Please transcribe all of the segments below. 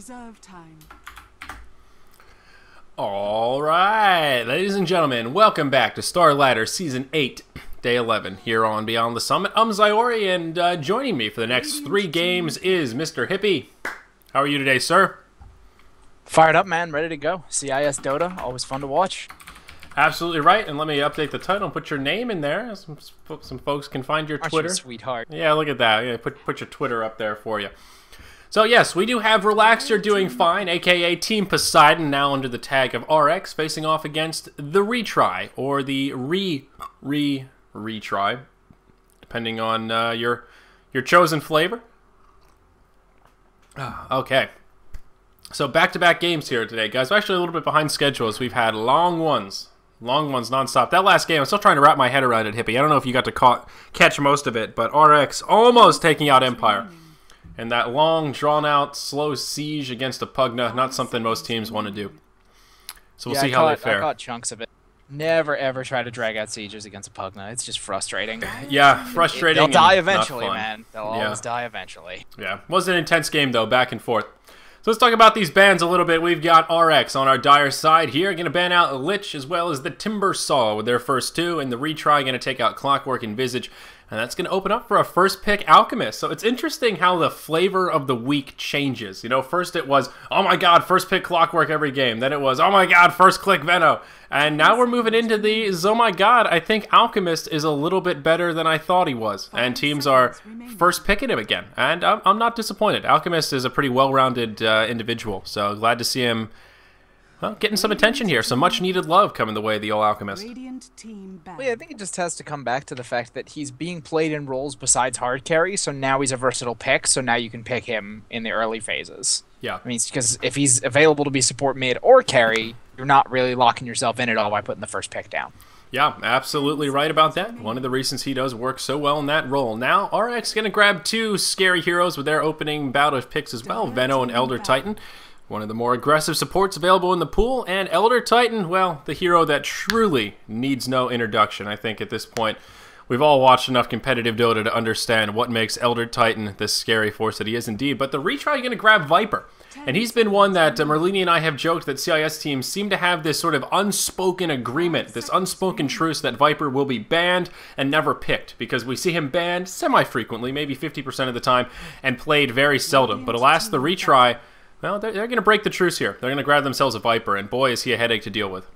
Reserve time. All right, ladies and gentlemen, welcome back to Starladder Season 8, Day 11, here on Beyond the Summit. I'm Zyori, and joining me for the next 3 games is Mr. Hippie. How are you today, sir? Fired up, man. Ready to go. CIS Dota, always fun to watch. Absolutely right, and let me update the title and put your name in there. Some folks can find your Twitter. Aren't you a sweetheart? Yeah, look at that. Yeah, put your Twitter up there for you. So yes, we do have Relaxer doing fine, aka Team Poseidon, now under the tag of RX, facing off against the Retry, or the Retry, depending on your chosen flavor. Okay. So back-to-back games here today, guys. We're actually a little bit behind schedule as we've had long ones nonstop. That last game, I'm still trying to wrap my head around it, Hippie. I don't know if you got to catch most of it, but RX almost taking out Empire. And that long, drawn-out, slow siege against a Pugna, not something most teams want to do. So we'll see how they fare. I caught chunks of it. Never, ever try to drag out sieges against a Pugna. It's just frustrating. Yeah, frustrating. They'll die eventually, man. They'll always die eventually. Yeah, was an intense game, though, back and forth. So let's talk about these bans a little bit. We've got RX on our dire side here. Going to ban out Lich as well as the Timber Saw with their first 2. And the Retry going to take out Clockwork and Visage. And that's going to open up for a first pick Alchemist. So it's interesting how the flavor of the week changes. You know, first it was, oh my god, first pick Clockwork every game. Then it was, oh my god, first click Venno. And now we're moving into the, oh my god, I think Alchemist is a little bit better than I thought he was. And teams are first picking him again. And I'm not disappointed. Alchemist is a pretty well-rounded individual. So glad to see him, well, getting some attention here. Some much-needed love coming the way of the old Alchemist. Well, yeah, I think it just has to come back to the fact that he's being played in roles besides hard carry, so now he's a versatile pick, so now you can pick him in the early phases. Yeah. I mean, because if he's available to be support mid or carry, you're not really locking yourself in at all by putting the first pick down. Yeah, absolutely right about that. One of the reasons he does work so well in that role. Now, RX going to grab 2 scary heroes with their opening bout of picks as well, Venno and Elder Titan. One of the more aggressive supports available in the pool, and Elder Titan, well, the hero that truly needs no introduction. I think at this point, we've all watched enough competitive Dota to understand what makes Elder Titan the scary force that he is indeed. But the Retry going to grab Viper, and he's been one that Merlini and I have joked that CIS teams seem to have this sort of unspoken agreement, this unspoken truce that Viper will be banned and never picked, because we see him banned semi-frequently, maybe 50% of the time, and played very seldom. But alas, the Retry, well, they're going to break the truce here. They're going to grab themselves a Viper, and boy, is he a headache to deal with.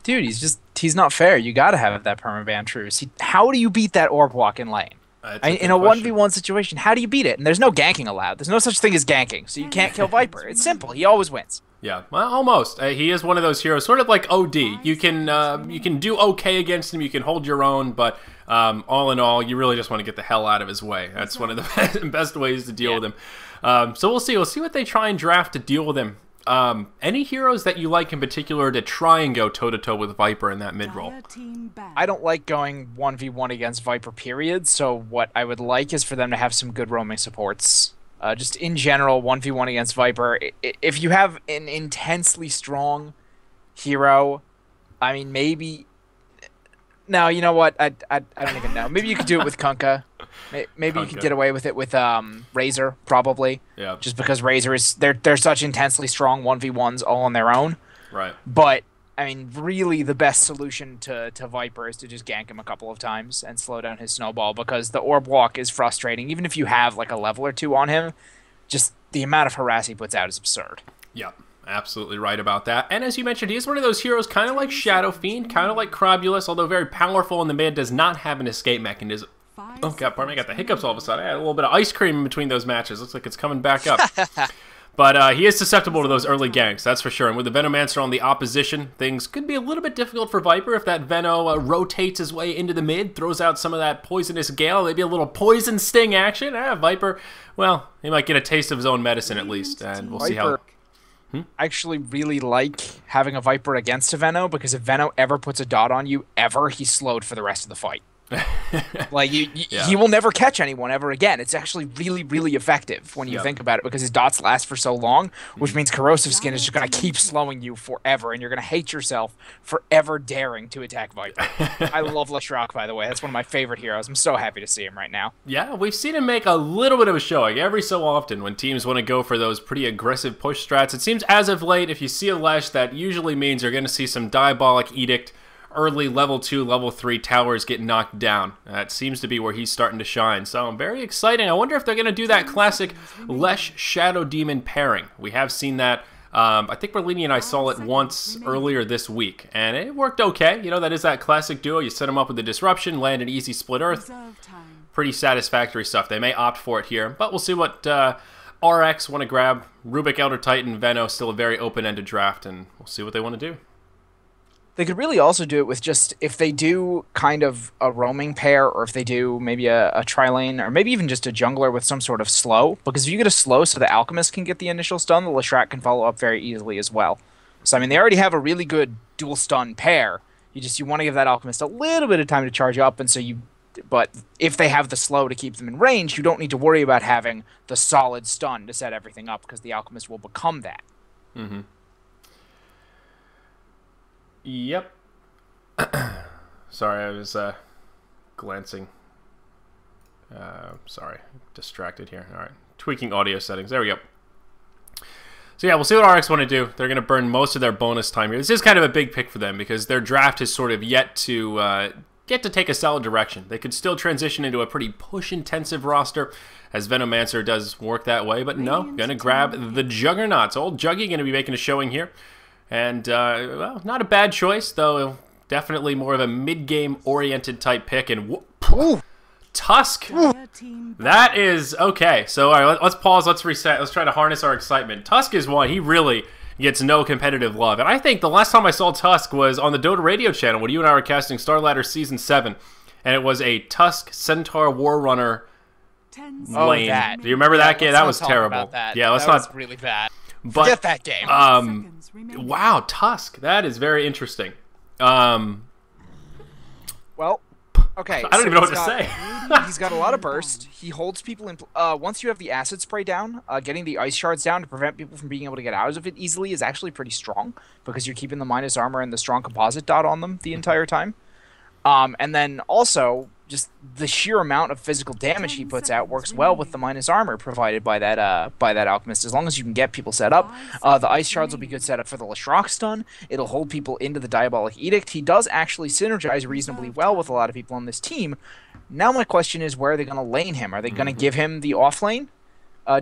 Dude, he's not fair. You got to have that permaban truce. How do you beat that orb walk in lane? In a 1v1 situation, how do you beat it? And there's no ganking allowed. There's no such thing as ganking, so you can't kill Viper. It's simple. He always wins. Yeah, well, almost. He is one of those heroes, sort of like OD. You can do okay against him, you can hold your own, but all in all, you really just want to get the hell out of his way. That's one of the best ways to deal with him. So we'll see. We'll see what they try and draft to deal with him. Any heroes that you like in particular to try and go toe-to-toe with Viper in that mid-roll? I don't like going 1v1 against Viper, period, so what I would like is for them to have some good roaming supports. Just in general, 1v1 against Viper, if you have an intensely strong hero, I mean, maybe... No, you know what? I don't even know. Maybe you could do it with Kunkka. Maybe you could get away with it with Razor, probably. Yeah. Just because Razor is they're such intensely strong 1v1s all on their own. Right. But I mean, really, the best solution to Viper is to just gank him a couple of times and slow down his snowball, because the orb walk is frustrating. Even if you have like a level or 2 on him, just the amount of harass he puts out is absurd. Yeah. Absolutely right about that. And as you mentioned, he is one of those heroes kind of like Shadow Fiend, kind of like Crobulus, although very powerful, and the man does not have an escape mechanism. Oh god, pardon me, I got the hiccups all of a sudden. I had a little bit of ice cream in between those matches. Looks like it's coming back up. But he is susceptible to those early ganks, that's for sure. And with the Venomancer on the opposition, things could be a little bit difficult for Viper if that Venno rotates his way into the mid, throws out some of that Poisonous Gale, maybe a little Poison Sting action. Viper, well, he might get a taste of his own medicine at least, and we'll see how... I actually really like having a Viper against a Venno, because if Venno ever puts a dot on you, he's slowed for the rest of the fight. Like Yeah. he will never catch anyone ever again. It's actually really, really effective when you Yep. think about it because his dots last for so long, which Mhm. means corrosive skin is just gonna keep slowing you forever, and you're gonna hate yourself for ever daring to attack Viper. I love Leshrac, by the way. That's one of my favorite heroes. I'm so happy to see him right now. Yeah, we've seen him make a little bit of a showing every so often when teams want to go for those pretty aggressive push strats. It seems as of late, if you see a Lesh, that usually means you're going to see some Diabolic Edict, early level 2, level 3 towers get knocked down. That seems to be where he's starting to shine. So very exciting. I wonder if they're going to do that classic Lesh Shadow Demon pairing. We have seen that. I think Berlini and I saw it once earlier this week, and it worked okay. You know, that is that classic duo. You set them up with the Disruption, land an easy split earth. Pretty satisfactory stuff. They may opt for it here, but we'll see what RX want to grab. Rubik, Elder Titan, Venno, still a very open-ended draft, and we'll see what they want to do. They could really also do it with just if they do kind of a roaming pair, or if they do maybe a tri-lane, or maybe even just a jungler with some sort of slow. Because if you get a slow so the Alchemist can get the initial stun, the Leshrac can follow up very easily as well. So I mean, they already have a really good dual stun pair. You want to give that Alchemist a little bit of time to charge up, and so but if they have the slow to keep them in range, you don't need to worry about having the solid stun to set everything up because the Alchemist will become that. Mm-hmm. Yep. Sorry, I was glancing. Sorry, distracted here. All right, tweaking audio settings. There we go. So yeah, we'll see what RX want to do. They're going to burn most of their bonus time here. This is kind of a big pick for them because their draft is sort of yet to take a solid direction. They could still transition into a pretty push-intensive roster, as Venomancer does work that way. But no, going to grab the Juggernauts. Old Juggy going to be making a showing here. And, well, not a bad choice, though definitely more of a mid-game oriented type pick. And Tusk, that is, okay. So, all right, let's pause, let's reset, let's try to harness our excitement. Tusk is one, he really gets no competitive love. And I think the last time I saw Tusk was on the Dota radio channel when you and I were casting Starladder Season 7. And it was a Tusk Centaur War Runner lane. That. Do you remember that game? That was terrible. That. Yeah, let's that not... was really bad. But, forget that game. Wow, Tusk. That is very interesting. Well, okay. I don't even know what to say. He's got a lot of burst. He holds people in... once you have the acid spray down, getting the ice shards down to prevent people from being able to get out of it easily is actually pretty strong because you're keeping the minus armor and the strong composite dot on them the entire time. And then also, just the sheer amount of physical damage he puts out works well with the minus armor provided by that Alchemist. As long as you can get people set up, the Ice Shards will be good setup for the Leshrac stun. It'll hold people into the Diabolic Edict. He does actually synergize reasonably well with a lot of people on this team. Now my question is, where are they going to lane him? Are they going to give him the off lane?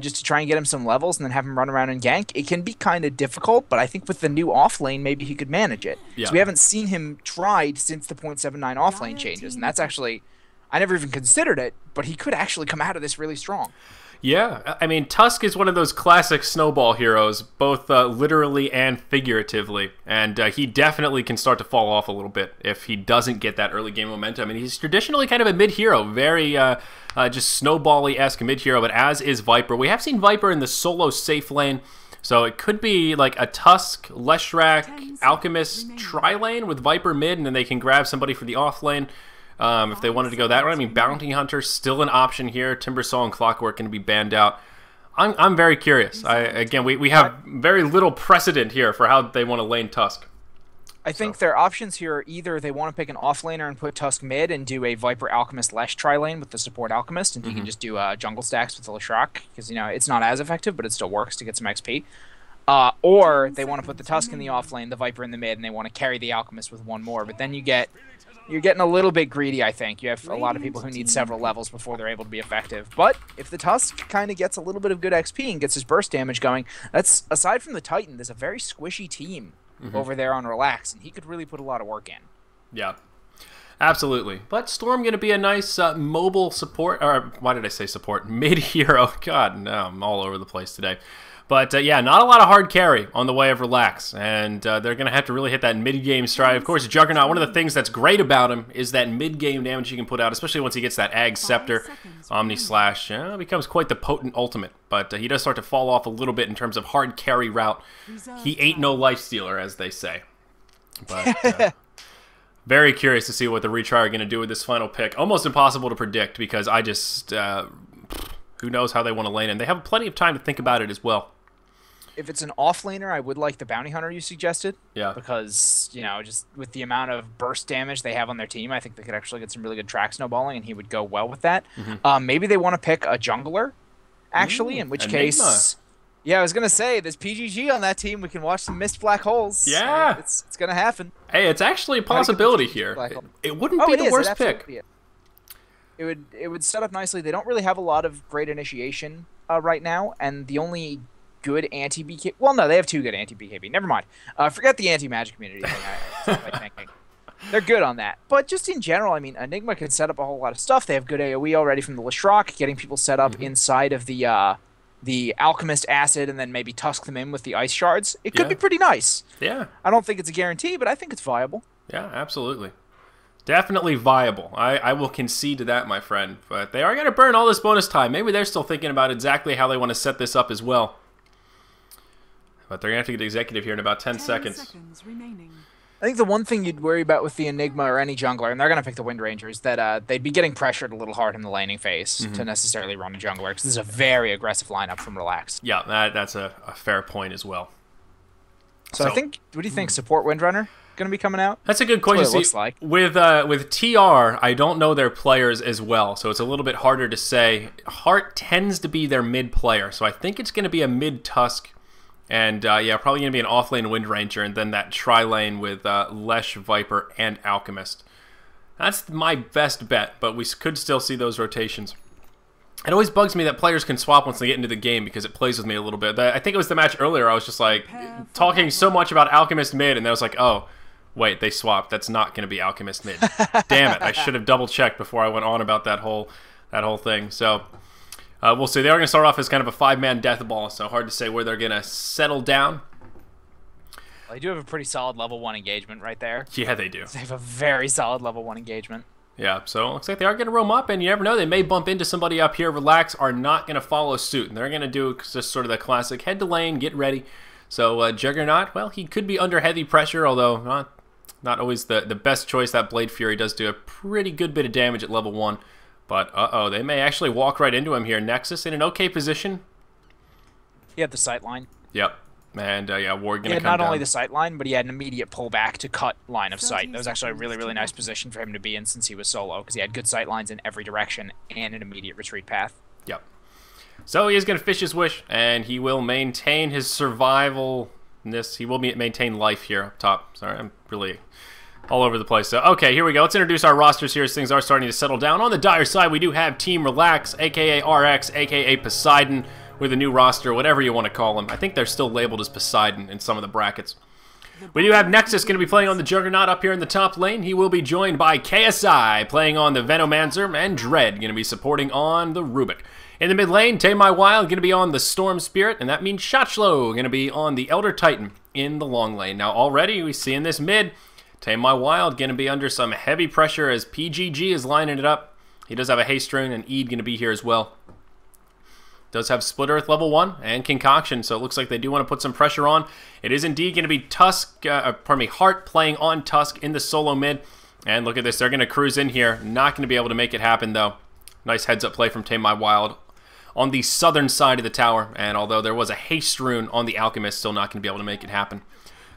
Just to try and get him some levels and then have him run around and gank. It can be kind of difficult, but I think with the new off lane, maybe he could manage it. Yeah. So we haven't seen him tried since the 0.79 off lane changes, and that's actually... I never even considered it, but he could actually come out of this really strong. Yeah, I mean, Tusk is one of those classic snowball heroes, both literally and figuratively, and he definitely can start to fall off a little bit if he doesn't get that early game momentum. I mean, he's traditionally kind of a mid-hero, very just snowball-y-esque mid-hero, but as is Viper. We have seen Viper in the solo safe lane, so it could be like a Tusk, Leshrac, Alchemist tri-lane with Viper mid, and then they can grab somebody for the off lane. If they wanted to go that way. I mean, Bounty Hunter still an option here. Timbersaw and Clockwork going to be banned out. I'm very curious. Again, we have very little precedent here for how they want to lane Tusk. I think their options here are either they want to pick an offlaner and put Tusk mid and do a Viper Alchemist Lesh tri-lane with the support Alchemist, and you can just do jungle stacks with the Leshrac, because, you know, it's not as effective, but it still works to get some XP. Or they want to put the Tusk in the offlane, the Viper in the mid, and they want to carry the Alchemist with one more, but then you're getting a little bit greedy, I think. You have a lot of people who need several levels before they're able to be effective. But if the Tusk kind of gets a little bit of good XP and gets his burst damage going, that's, aside from the Titan, there's a very squishy team over there on Relax, and he could really put a lot of work in. Yeah, absolutely. But Storm going to be a nice mobile support, or why did I say support? Mid-hero. God, no, I'm all over the place today. But, yeah, not a lot of hard carry on the way of Relax, and they're going to have to really hit that mid-game stride. Of course, Juggernaut, one of the things that's great about him is that mid-game damage he can put out, especially once he gets that Ag Scepter, Omni Slash, becomes quite the potent ultimate. But he does start to fall off a little bit in terms of hard carry route. He ain't no life stealer, as they say. But, Very curious to see what the retry are going to do with this final pick. Almost impossible to predict because I just... who knows how they want to lane in. They have plenty of time to think about it as well. If it's an off laner, I would like the bounty hunter you suggested. Yeah. Because, you know, just with the amount of burst damage they have on their team, I think they could actually get some really good track snowballing, and he would go well with that. Maybe they want to pick a jungler, actually, in which case... Yeah, I was going to say, there's PGG on that team. We can watch some missed black holes. Yeah. It's going to happen. Hey, it's actually a possibility here. It wouldn't be the worst pick. It would set up nicely. They don't really have a lot of great initiation right now, and the only good anti-BKB... Well, no, they have 2 good anti-BKB. Never mind. Forget the anti-magic community thing. They're good on that. But just in general, I mean, Enigma can set up a whole lot of stuff. They have good AoE already from the Leshrac, getting people set up inside of the Alchemist Acid, and then maybe tusk them in with the Ice Shards. It could be pretty nice. Yeah. I don't think it's a guarantee, but I think it's viable. Yeah, absolutely. Definitely viable. I will concede to that, my friend. But they are going to burn all this bonus time. Maybe they're still thinking about exactly how they want to set this up as well. But they're going to have to get executive here in about 10 seconds. Remaining. I think the one thing you'd worry about with the Enigma or any jungler, and they're going to pick the Wind Ranger, is that they'd be getting pressured a little hard in the laning phase to necessarily run a jungler, because this is a very aggressive lineup from Relax. Yeah, that's a fair point as well. So I think, what do you think, support Windrunner going to be coming out? That's a good question. That's what it looks like. With TR, I don't know their players as well, so it's a little bit harder to say. Heart tends to be their mid player, so I think it's going to be a mid Tusk. And, yeah, probably going to be an off-lane Wind Ranger, and then that tri-lane with Lesh, Viper, and Alchemist. That's my best bet, but we could still see those rotations. It always bugs me that players can swap once they get into the game, because it plays with me a little bit. I think it was the match earlier, I was just, like, talking so much about Alchemist mid, and I was like, oh, wait, they swapped. That's not going to be Alchemist mid. Damn it, I should have double-checked before I went on about that whole thing. So... we'll see. They are going to start off as kind of a 5-man death ball, so hard to say where they're going to settle down. Well, they do have a pretty solid level 1 engagement right there. Yeah, they do. They have a very solid level 1 engagement. Yeah, so it looks like they are going to roam up, and you never know. They may bump into somebody up here. Relax are not going to follow suit, and they're going to do just sort of the classic head to lane, get ready. So Juggernaut, well, he could be under heavy pressure, although not always the best choice. That Blade Fury does do a pretty good bit of damage at level 1. But, uh-oh, they may actually walk right into him here. Nexus in an okay position. He had the sight line. Yep. And, yeah, Ward going to come down. He had not only the sight line, but he had an immediate pullback to cut line of sight. That was actually a really, really nice position for him to be in since he was solo, because he had good sight lines in every direction and an immediate retreat path. Yep. So he is going to fish his wish, and he will maintain his survivalness. He will maintain life here up top. Sorry, I'm really... all over the place. So, okay, here we go. Let's introduce our rosters here as things are starting to settle down. On the dire side, we do have Team Relax, a.k.a. RX, a.k.a. Poseidon, with a new roster, whatever you want to call them. I think they're still labeled as Poseidon in some of the brackets. We do have Nexus going to be playing on the Juggernaut up here in the top lane. He will be joined by KSI playing on the Venomancer, and Dread going to be supporting on the Rubik. In the mid lane, Tame My Wild going to be on the Storm Spirit, and that means Shotchlo going to be on the Elder Titan in the long lane. Now, already we see in this mid... Tame My Wild going to be under some heavy pressure as PGG is lining it up. He does have a Haste Rune, and Eid going to be here as well. Does have Split Earth level 1 and Concoction, so it looks like they do want to put some pressure on. It is indeed going to be Heart playing on Tusk in the solo mid. And look at this, they're going to cruise in here. Not going to be able to make it happen, though. Nice heads-up play from Tame My Wild on the southern side of the tower. And although there was a Haste Rune on the Alchemist, still not going to be able to make it happen.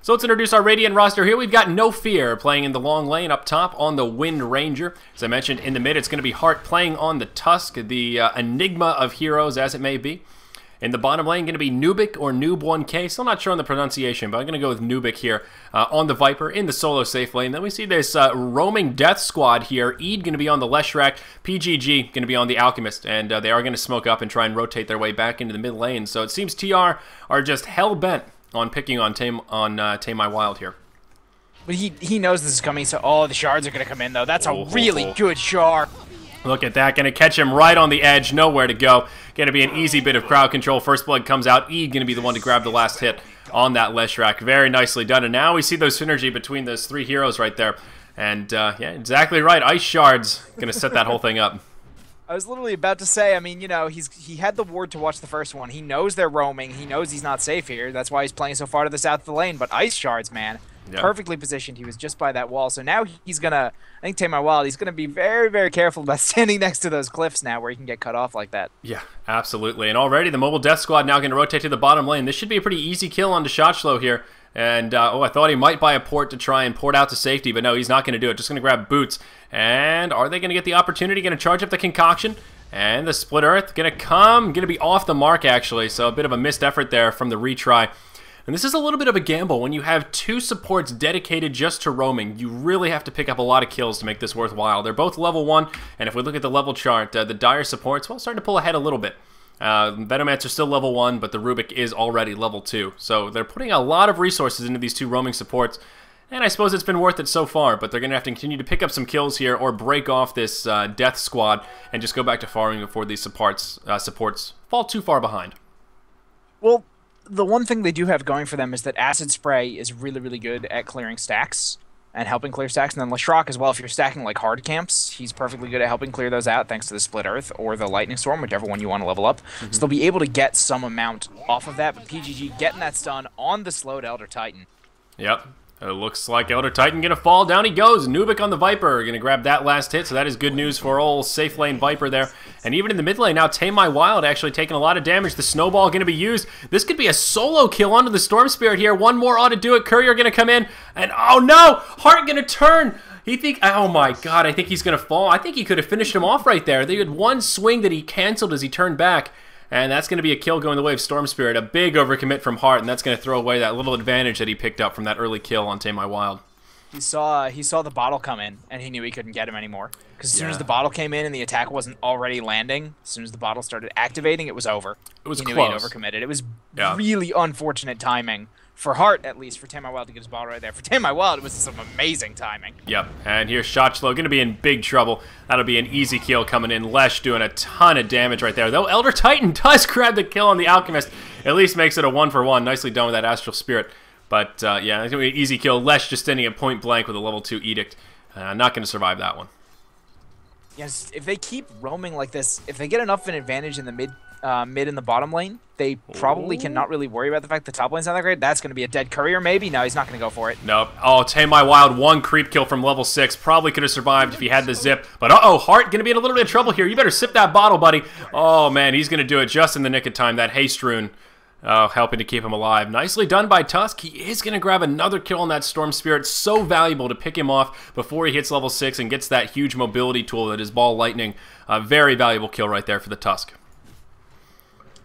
So let's introduce our Radiant roster here. We've got No Fear playing in the long lane up top on the Wind Ranger. As I mentioned, in the mid, it's going to be Heart playing on the Tusk, the Enigma of heroes as it may be. In the bottom lane, going to be Nubik or Noob1K. Still not sure on the pronunciation, but I'm going to go with Nubik here on the Viper in the solo safe lane. Then we see this roaming death squad here. Eid going to be on the Leshrac, PGG going to be on the Alchemist, and they are going to smoke up and try and rotate their way back into the mid lane. So it seems TR are just hell-bent on picking on Tame My Wild here. But he knows this is coming, so the shards are going to come in, though. That's a really good shard. Look at that. Going to catch him right on the edge. Nowhere to go. Going to be an easy bit of crowd control. First blood comes out. Eid going to be the one to grab the last hit on that Leshrac. Very nicely done. And now we see those synergy between those 3 heroes right there. And, yeah, exactly right. Ice shards going to set that whole thing up. I was literally about to say, I mean, you know, he had the ward to watch the first one. He knows they're roaming. He knows he's not safe here. That's why he's playing so far to the south of the lane. But Ice Shards, man, Yeah. Perfectly positioned. He was just by that wall. So now he's going to, I think Tamar Wild, he's going to be very, very careful about standing next to those cliffs now where he can get cut off like that. Yeah, absolutely. And already the Mobile Death Squad now going to rotate to the bottom lane. This should be a pretty easy kill onto Shotchlow here. And, I thought he might buy a port to try and port out to safety, but no, he's not going to do it. Just going to grab boots. And are they going to get the opportunity? Going to charge up the concoction. And the Split Earth going to be off the mark, actually. So a bit of a missed effort there from the retry. And this is a little bit of a gamble. When you have two supports dedicated just to roaming, you really have to pick up a lot of kills to make this worthwhile. They're both level 1, and if we look at the level chart, the Dire supports, well, starting to pull ahead a little bit. Venomancer's still level 1, but the Rubik is already level 2. So they're putting a lot of resources into these two roaming supports, and I suppose it's been worth it so far, but they're going to have to continue to pick up some kills here or break off this death squad and just go back to farming before these supports fall too far behind. Well, the one thing they do have going for them is that Acid Spray is really, really good at clearing stacks and helping clear stacks. And then Leshrac as well, if you're stacking like hard camps, he's perfectly good at helping clear those out thanks to the Split Earth or the Lightning Storm, whichever one you want to level up. So they'll be able to get some amount off of that. But PGG getting that stun on the slowed Elder Titan. Yep. It looks like Elder Titan going to fall. Down he goes. Nubik on the Viper going to grab that last hit, so that is good news for old safe lane Viper there. And even in the mid lane now, Tame My Wild actually taking a lot of damage. The Snowball going to be used. This could be a solo kill onto the Storm Spirit here. One more ought to do it. Courier going to come in, and oh no! Heart going to turn. Oh my god, I think he's going to fall. I think he could have finished him off right there. They had one swing that he canceled as he turned back. And that's going to be a kill going the way of Storm Spirit. A big overcommit from Hart, and that's going to throw away that little advantage that he picked up from that early kill on Tame My Wild. He saw the bottle come in, and he knew he couldn't get him anymore. Because as soon as the bottle came in and the attack wasn't already landing, as soon as the bottle started activating, it was over. It was he close. Knew he'd overcommitted. It was really unfortunate timing. For Hart, at least, for Tame My Wild to get his ball right there. For Tame My Wild, it was some amazing timing. Yep, and here's Shotchlow going to be in big trouble. That'll be an easy kill coming in. Lesh doing a ton of damage right there. Though Elder Titan does grab the kill on the Alchemist. At least makes it a 1-for-1. Nicely done with that Astral Spirit. But, yeah, it's going to be an easy kill. Lesh just standing at point blank with a level 2 Edict. Not going to survive that one. Yes, if they keep roaming like this, if they get enough of an advantage in the mid and the bottom lane, they probably cannot really worry about the fact the top lane's not that great. That's going to be a dead Courier, maybe? No, he's not going to go for it. Nope. Oh, Tame My Wild, one creep kill from level 6. Probably could have survived if he had the zip. But uh-oh, Hart going to be in a little bit of trouble here. You better sip that bottle, buddy. Oh, man, he's going to do it just in the nick of time. That haste rune helping to keep him alive. Nicely done by Tusk. He is going to grab another kill on that Storm Spirit. So valuable to pick him off before he hits level 6 and gets that huge mobility tool that is Ball Lightning. Very valuable kill right there for the Tusk.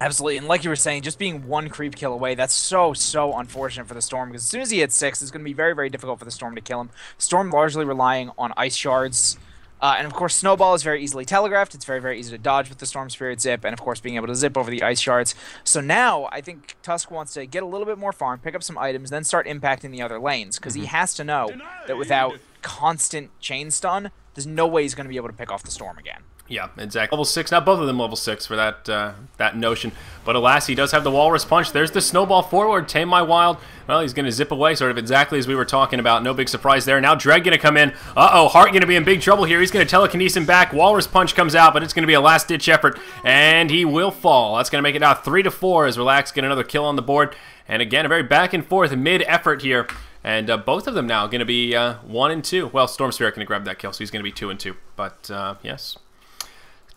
Absolutely, and like you were saying, just being one creep kill away, that's so unfortunate for the Storm, because as soon as he hits 6, it's going to be very, very difficult for the Storm to kill him. Storm largely relying on Ice Shards, and of course Snowball is very easily telegraphed. It's very, very easy to dodge with the Storm Spirit zip, and of course being able to zip over the Ice Shards. So now, I think Tusk wants to get a little bit more farm, pick up some items, then start impacting the other lanes, because he has to know that without constant chain stun, there's no way he's going to be able to pick off the Storm again. Yeah, exactly. Level 6, not both of them level 6 for that notion. But alas, he does have the Walrus Punch. There's the Snowball forward. Tame My Wild. Well, he's going to zip away sort of exactly as we were talking about. No big surprise there. Now Dreg going to come in. Uh-oh, Hart going to be in big trouble here. He's going to telekinesis him back. Walrus Punch comes out, but it's going to be a last-ditch effort. And he will fall. That's going to make it now 3-4 as Relax get another kill on the board. And again, a very back-and-forth mid-effort here. And both of them now going to be 1 and 2. Well, Storm Spirit going to grab that kill, so he's going to be 2 and 2. But, yes.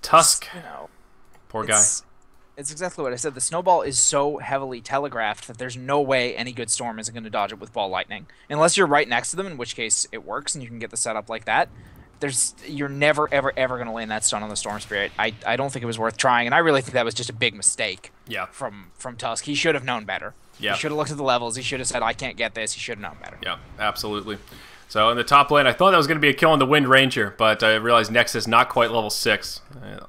Tusk, poor guy. It's exactly what I said. The Snowball is so heavily telegraphed that there's no way any good Storm is going to dodge it with Ball Lightning. Unless you're right next to them, in which case it works and you can get the setup like that. You're never, ever going to land that stun on the Storm Spirit. I don't think it was worth trying, and I really think that was just a big mistake from Tusk. He should have known better. Yeah. He should have looked at the levels. He should have said, I can't get this. He should have known better. Yeah, absolutely. So in the top lane, I thought that was going to be a kill on the Wind Ranger, but I realized Nexus not quite level 6.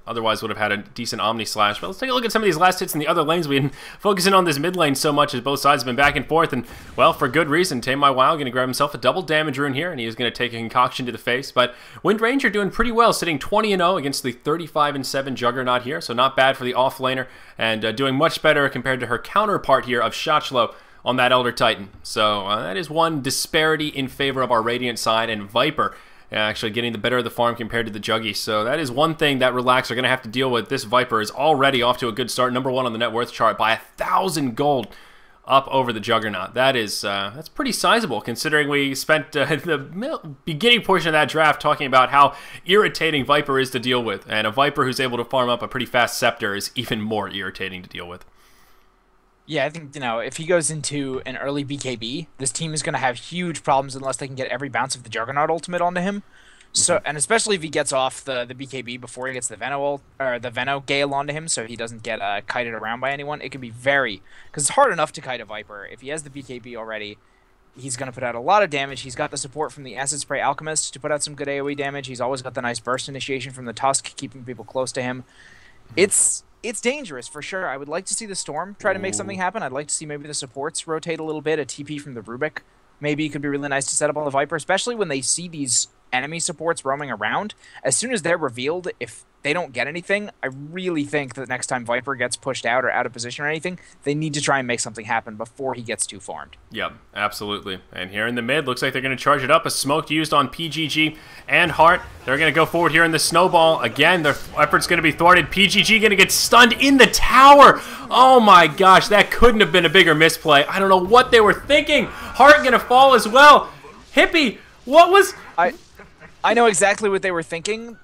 Otherwise would have had a decent Omni Slash. But let's take a look at some of these last hits in the other lanes. We've been focusing on this mid lane so much as both sides have been back and forth. And, well, for good reason. Tame My Wild going to grab himself a double damage rune here, and he is going to take a concoction to the face. But Wind Ranger doing pretty well, sitting 20-0 against the 35-7 Juggernaut here. So not bad for the off laner, and doing much better compared to her counterpart here of Shotchlow on that Elder Titan. So that is one disparity in favor of our Radiant side, and Viper actually getting the better of the farm compared to the Juggy. So that is one thing that Relax are going to have to deal with. This Viper is already off to a good start, #1 on the net worth chart by 1,000 gold. up over the Juggernaut. That is that's pretty sizable, considering we spent the beginning portion of that draft talking about how irritating Viper is to deal with, and a Viper who's able to farm up a pretty fast Scepter is even more irritating to deal with. Yeah, I think, if he goes into an early BKB, this team is going to have huge problems unless they can get every bounce of the Juggernaut ultimate onto him. So, and especially if he gets off the BKB before he gets the Veno Gale onto him, so he doesn't get kited around by anyone, it can be because it's hard enough to kite a Viper. If he has the BKB already, he's going to put out a lot of damage. He's got the support from the Acid Spray Alchemist to put out some good AoE damage. He's always got the nice burst initiation from the Tusk, keeping people close to him. It's dangerous, for sure. I would like to see the Storm try to make something happen. I'd like to see maybe the supports rotate a little bit. A TP from the Rubik maybe could be really nice to set up on the Viper, especially when they see these enemy supports roaming around. As soon as they're revealed, if they don't get anything, I really think that next time Viper gets pushed out or out of position or anything, they need to try and make something happen before he gets too farmed. Yep, absolutely. And here in the mid, looks like they're going to charge it up. A smoke used on PGG and Hart. They're going to go forward here in the snowball. Again, their effort's going to be thwarted. PGG going to get stunned in the tower. Oh my gosh, that couldn't have been a bigger misplay. I don't know what they were thinking. Hart going to fall as well. Hippie, what was... I know exactly what they were thinking.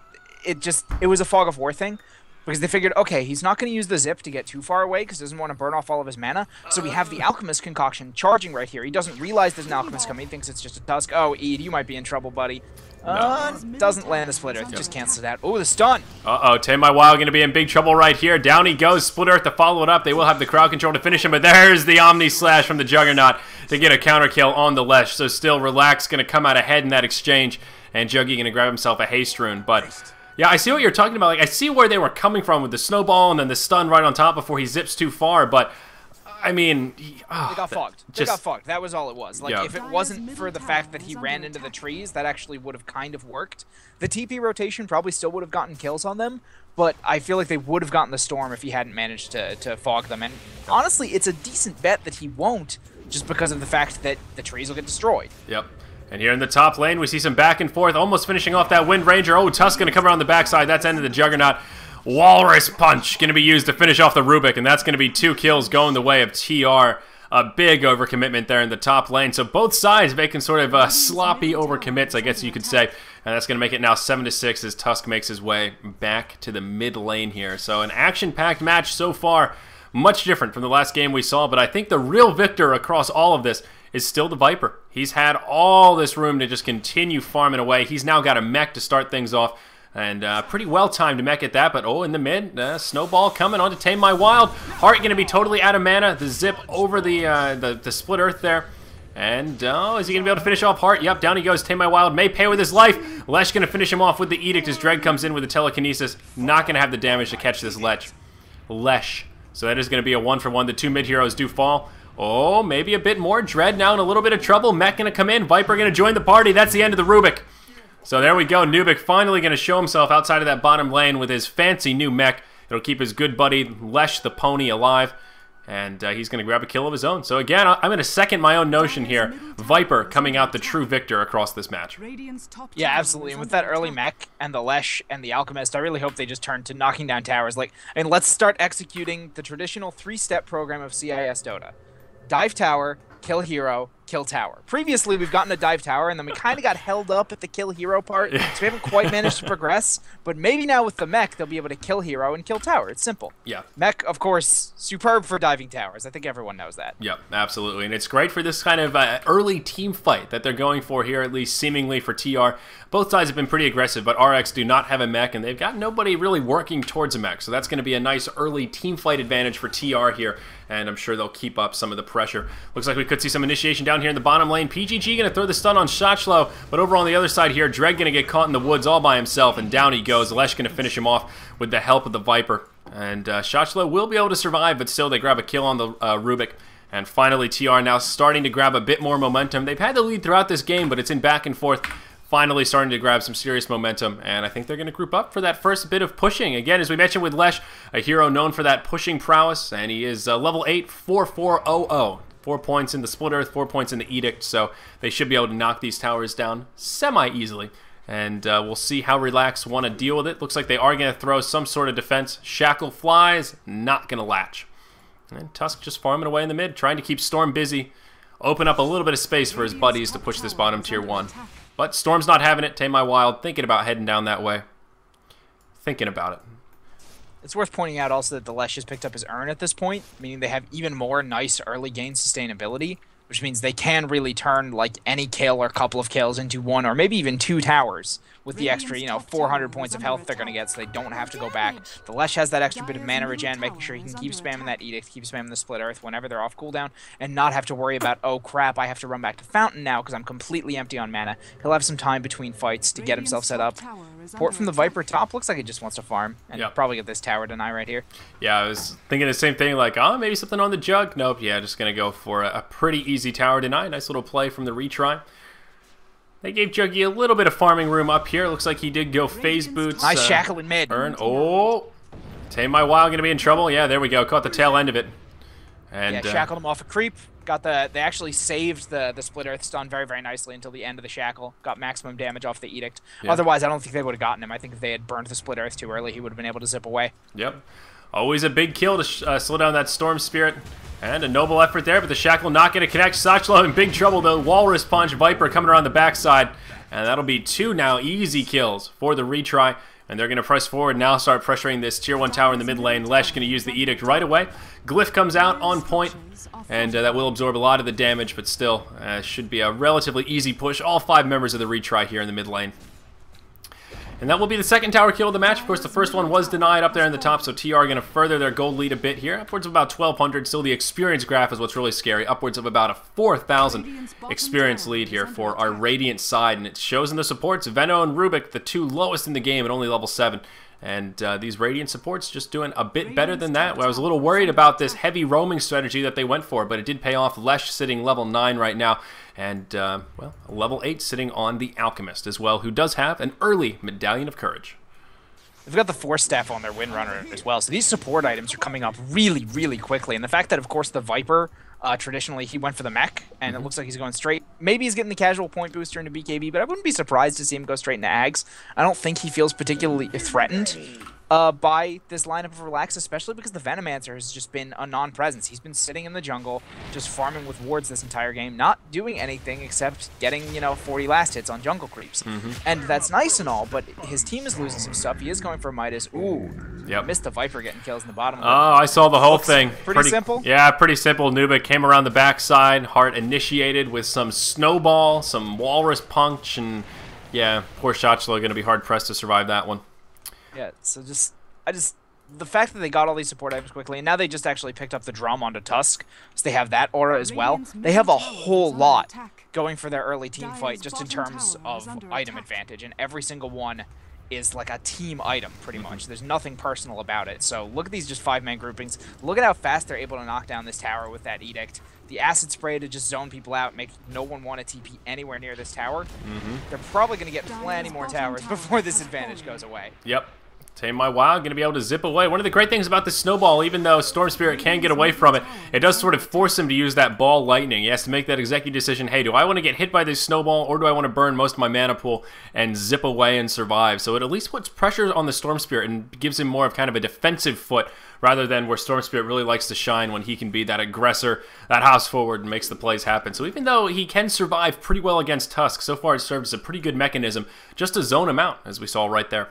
It was a fog of war thing, because they figured, okay, he's not going to use the zip to get too far away because he doesn't want to burn off all of his mana. So we have the Alchemist concoction charging right here. He doesn't realize there's an Alchemist coming. He thinks it's just a Tusk. Oh, Ede, you might be in trouble, buddy. Doesn't land the Split Earth. Just cancels it out. Oh, the stun. Tame My Wild going to be in big trouble right here. Down he goes. Split Earth to follow it up. They will have the crowd control to finish him, but there's the Omni Slash from the Juggernaut to get a counter kill on the Lesh. So still, Relax going to come out ahead in that exchange, and Juggy going to grab himself a Haste Rune, but... yeah, I see what you're talking about. Like, I see where they were coming from with the snowball and then the stun right on top before he zips too far, but, I mean... they got fogged. They got fogged. That was all it was. Like, if it wasn't for the fact that he ran into the trees, that actually would have kind of worked. The TP rotation probably still would have gotten kills on them, but I feel like they would have gotten the Storm if he hadn't managed to fog them. And honestly, it's a decent bet that he won't, just because of the fact that the trees will get destroyed. Yep. And here in the top lane, we see some back and forth, almost finishing off that Wind Ranger. Oh, Tusk going to come around the backside. That's end of the Juggernaut. Walrus Punch going to be used to finish off the Rubik, and that's going to be 2 kills going the way of TR. A big overcommitment there in the top lane. So both sides making sort of sloppy overcommits, I guess you could say. And that's going to make it now 7-6 as Tusk makes his way back to the mid lane here. So an action-packed match so far. Much different from the last game we saw, but I think the real victor across all of this is still the Viper. He's had all this room to just continue farming away. He's now got a mech to start things off, and pretty well-timed mech at that, but in the mid, Snowball coming on to Tame My Wild. Hart going to be totally out of mana. The zip over the Split Earth there. And, is he going to be able to finish off Hart? Yep, down he goes. Tame My Wild may pay with his life. Lesh going to finish him off with the Edict as Dread comes in with the Telekinesis. Not going to have the damage to catch this Lesh. So that is going to be a 1-for-1. The 2 mid heroes do fall. Oh, maybe a bit more. Dread now in a little bit of trouble. Mech going to come in. Viper going to join the party. That's the end of the Rubik. So there we go. Nubik finally going to show himself outside of that bottom lane with his fancy new mech. It'll keep his good buddy Lesh the pony alive. And he's going to grab a kill of his own. So again, I'm going to second my own notion here. Viper coming out the true victor across this match. Yeah, absolutely. And with that early mech and the Lesh and the Alchemist, I really hope they just turn to knocking down towers. Let's start executing the traditional 3-step program of CIS Dota. Dive tower, kill hero, kill tower. Previously, we've gotten a dive tower, and then we kind of got held up at the kill hero part, so we haven't quite managed to progress. But maybe now with the mech, they'll be able to kill hero and kill tower. It's simple. Yeah. Mech, of course, superb for diving towers. I think everyone knows that. Yep, absolutely. And it's great for this kind of early team fight that they're going for here, at least seemingly for TR. Both sides have been pretty aggressive, but RX do not have a mech, and they've got nobody really working towards a mech. So that's going to be a nice early team fight advantage for TR here, and I'm sure they'll keep up some of the pressure. Looks like we could see some initiation down here in the bottom lane. PGG going to throw the stun on Shotchlow, but over on the other side here, Dread going to get caught in the woods all by himself, and down he goes. Lesh going to finish him off with the help of the Viper. And Shotchlow will be able to survive, but still they grab a kill on the Rubik. And finally, TR now starting to grab a bit more momentum. They've had the lead throughout this game, but it's in back and forth. Finally starting to grab some serious momentum, and I think they're going to group up for that first bit of pushing. Again, as we mentioned with Lesh, a hero known for that pushing prowess, and he is level 8, 4400. 4 points in the Split Earth, 4 points in the Edict, so they should be able to knock these towers down semi-easily. And we'll see how Relax want to deal with it. Looks like they are going to throw some sort of defense. Shackle flies, not going to latch. And Tusk just farming away in the mid, trying to keep Storm busy. Open up a little bit of space for his buddies to push this bottom tier 1. But Storm's not having it. Tame My Wild thinking about heading down that way. Thinking about it. It's worth pointing out also that the Lesh has picked up his Urn at this point, meaning they have even more nice early game sustainability, which means they can really turn like any kill or couple of kills into 1 or maybe even 2 towers with the extra, 400 points of health they're going to get, so they don't have to go back. The Lesh has that extra bit of mana regen, making sure he can keep spamming that Edict, keep spamming the Split Earth whenever they're off cooldown, and not have to worry about, oh crap, I have to run back to Fountain now because I'm completely empty on mana. He'll have some time between fights to get himself set up. Port from the Viper top looks like he just wants to farm, and probably get this tower deny right here. Yeah, I was thinking the same thing, like, oh, maybe something on the Jug. Nope, yeah, just going to go for a pretty easy tower deny. Nice little play from the retry. They gave Juggy a little bit of farming room up here. Looks like he did go phase boots. Nice shackle in mid. Urn. Oh, Tame My Wild going to be in trouble. Yeah, there we go. Caught the tail end of it. And yeah, shackled him off a creep. Got the. They actually saved the Split Earth stun very, very nicely until the end of the shackle. Got maximum damage off the Edict. Yeah. Otherwise, I don't think they would have gotten him. I think if they had burned the Split Earth too early, he would have been able to zip away. Yep. Always a big kill to slow down that Storm Spirit. And a noble effort there, but the shackle not going to connect. Sachlo in big trouble though. Walrus Punch, Viper coming around the backside. And that'll be 2 now easy kills for the retry. And they're going to press forward now, start pressuring this tier 1 tower in the mid lane. Lesh going to use the Edict right away. Glyph comes out on point, and that will absorb a lot of the damage, but still should be a relatively easy push. All 5 members of the retry here in the mid lane. And that will be the second tower kill of the match. Of course, the first one was denied up there in the top, so TR are going to further their gold lead a bit here. Upwards of about 1,200. Still, the experience graph is what's really scary. Upwards of about a 4,000 experience lead here for our Radiant side. And it shows in the supports. Venno and Rubik, the 2 lowest in the game at only level 7. And these Radiant supports just doing a bit better than that. I was a little worried about this heavy roaming strategy that they went for, but it did pay off. Lesh sitting level 9 right now, and, well, level 8 sitting on the Alchemist as well, who does have an early Medallion of Courage. They've got the Force Staff on their Windrunner as well, so these support items are coming up really, really quickly. And the fact that, of course, the Viper, traditionally, he went for the mech, and it looks like he's going straight. Maybe he's getting the casual point booster into BKB, but I wouldn't be surprised to see him go straight into Ags. I don't think he feels particularly threatened by this lineup of Relax, especially because the Venomancer has just been a non-presence. He's been sitting in the jungle, just farming with wards this entire game, not doing anything except getting, 40 last hits on jungle creeps. And that's nice and all, but his team is losing some stuff. He is going for Midas. Ooh, missed the Viper getting kills in the bottom. Oh, I saw the whole thing. Pretty simple? Yeah, pretty simple. Nuba came around the backside, Heart initiated with some Snowball, some Walrus Punch, and yeah, poor Shachlo going to be hard-pressed to survive that one. Yeah, so the fact that they got all these support items quickly, and now they just actually picked up the drum onto Tusk, so they have that aura as well. They have a whole lot going for their early team fight just in terms of item advantage, and every single one is like a team item, pretty much. There's nothing personal about it. So look at these just 5-man groupings. Look at how fast they're able to knock down this tower with that Edict. The acid spray to just zone people out, make no one want to TP anywhere near this tower. They're probably going to get plenty more towers before this advantage goes away. Yep. Tame My Wild going to be able to zip away. One of the great things about the Snowball, even though Storm Spirit can get away from it, it does sort of force him to use that Ball Lightning. He has to make that executive decision, hey, do I want to get hit by this Snowball, or do I want to burn most of my mana pool and zip away and survive? So it at least puts pressure on the Storm Spirit and gives him more of kind of a defensive foot, rather than where Storm Spirit really likes to shine when he can be that aggressor, that house forward, and makes the plays happen. So even though he can survive pretty well against Tusk, so far it serves as a pretty good mechanism just to zone him out, as we saw right there.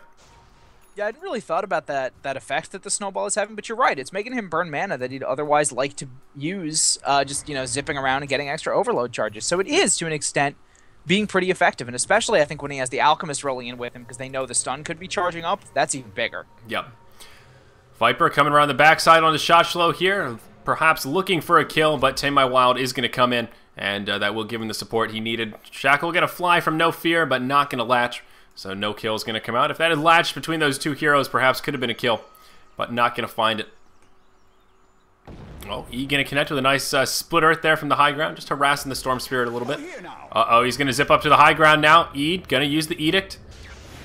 Yeah, I hadn't really thought about that effect that the Snowball is having, but you're right. It's making him burn mana that he'd otherwise like to use, just, zipping around and getting extra overload charges. So it is, to an extent, being pretty effective, and especially, I think, when he has the Alchemist rolling in with him, because they know the stun could be charging up, that's even bigger. Yep. Viper coming around the backside on the Shachlo here, perhaps looking for a kill, but Tame My Wild is going to come in, and that will give him the support he needed. Shackle going to fly from No Fear, but not going to latch. So no kill is going to come out. If that had latched between those two heroes, perhaps could have been a kill, but not going to find it. Oh, E going to connect with a nice split earth there from the high ground, just harassing the Storm Spirit a little bit. Uh-oh, he's going to zip up to the high ground now. E going to use the Edict,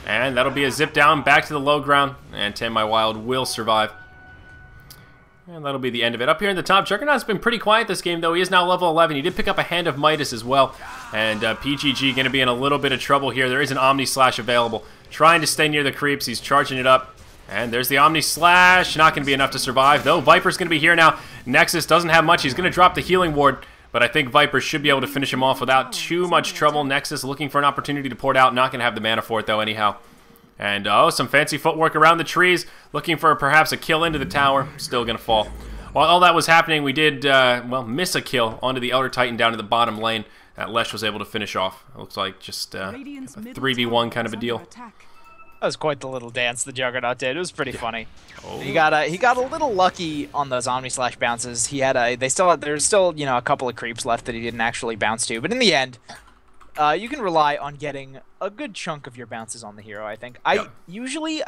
and that'll be a zip down back to the low ground, and Tame My Wild will survive. And that'll be the end of it. Up here in the top, Juggernaut's been pretty quiet this game, though. He is now level 11. He did pick up a Hand of Midas as well. And PGG going to be in a little bit of trouble here. There is an Omni Slash available. Trying to stay near the creeps. He's charging it up. And there's the Omni Slash. Not going to be enough to survive, though. Viper's going to be here now. Nexus doesn't have much. He's going to drop the Healing Ward, but I think Viper should be able to finish him off without too much trouble. Nexus looking for an opportunity to port out. Not going to have the mana for it, though, anyhow. And, oh, some fancy footwork around the trees. Looking for perhaps a kill into the tower. Still going to fall. While all that was happening, we did, well, miss a kill onto the Elder Titan down in the bottom lane. That Lesh was able to finish off. It looks like just a 3v1 kind of a deal. That was quite the little dance the Juggernaut did. It was pretty funny. Oh. He got a little lucky on those Omni Slash bounces. He had there's still you know, a couple of creeps left that he didn't actually bounce to, but in the end, you can rely on getting a good chunk of your bounces on the hero, I think. I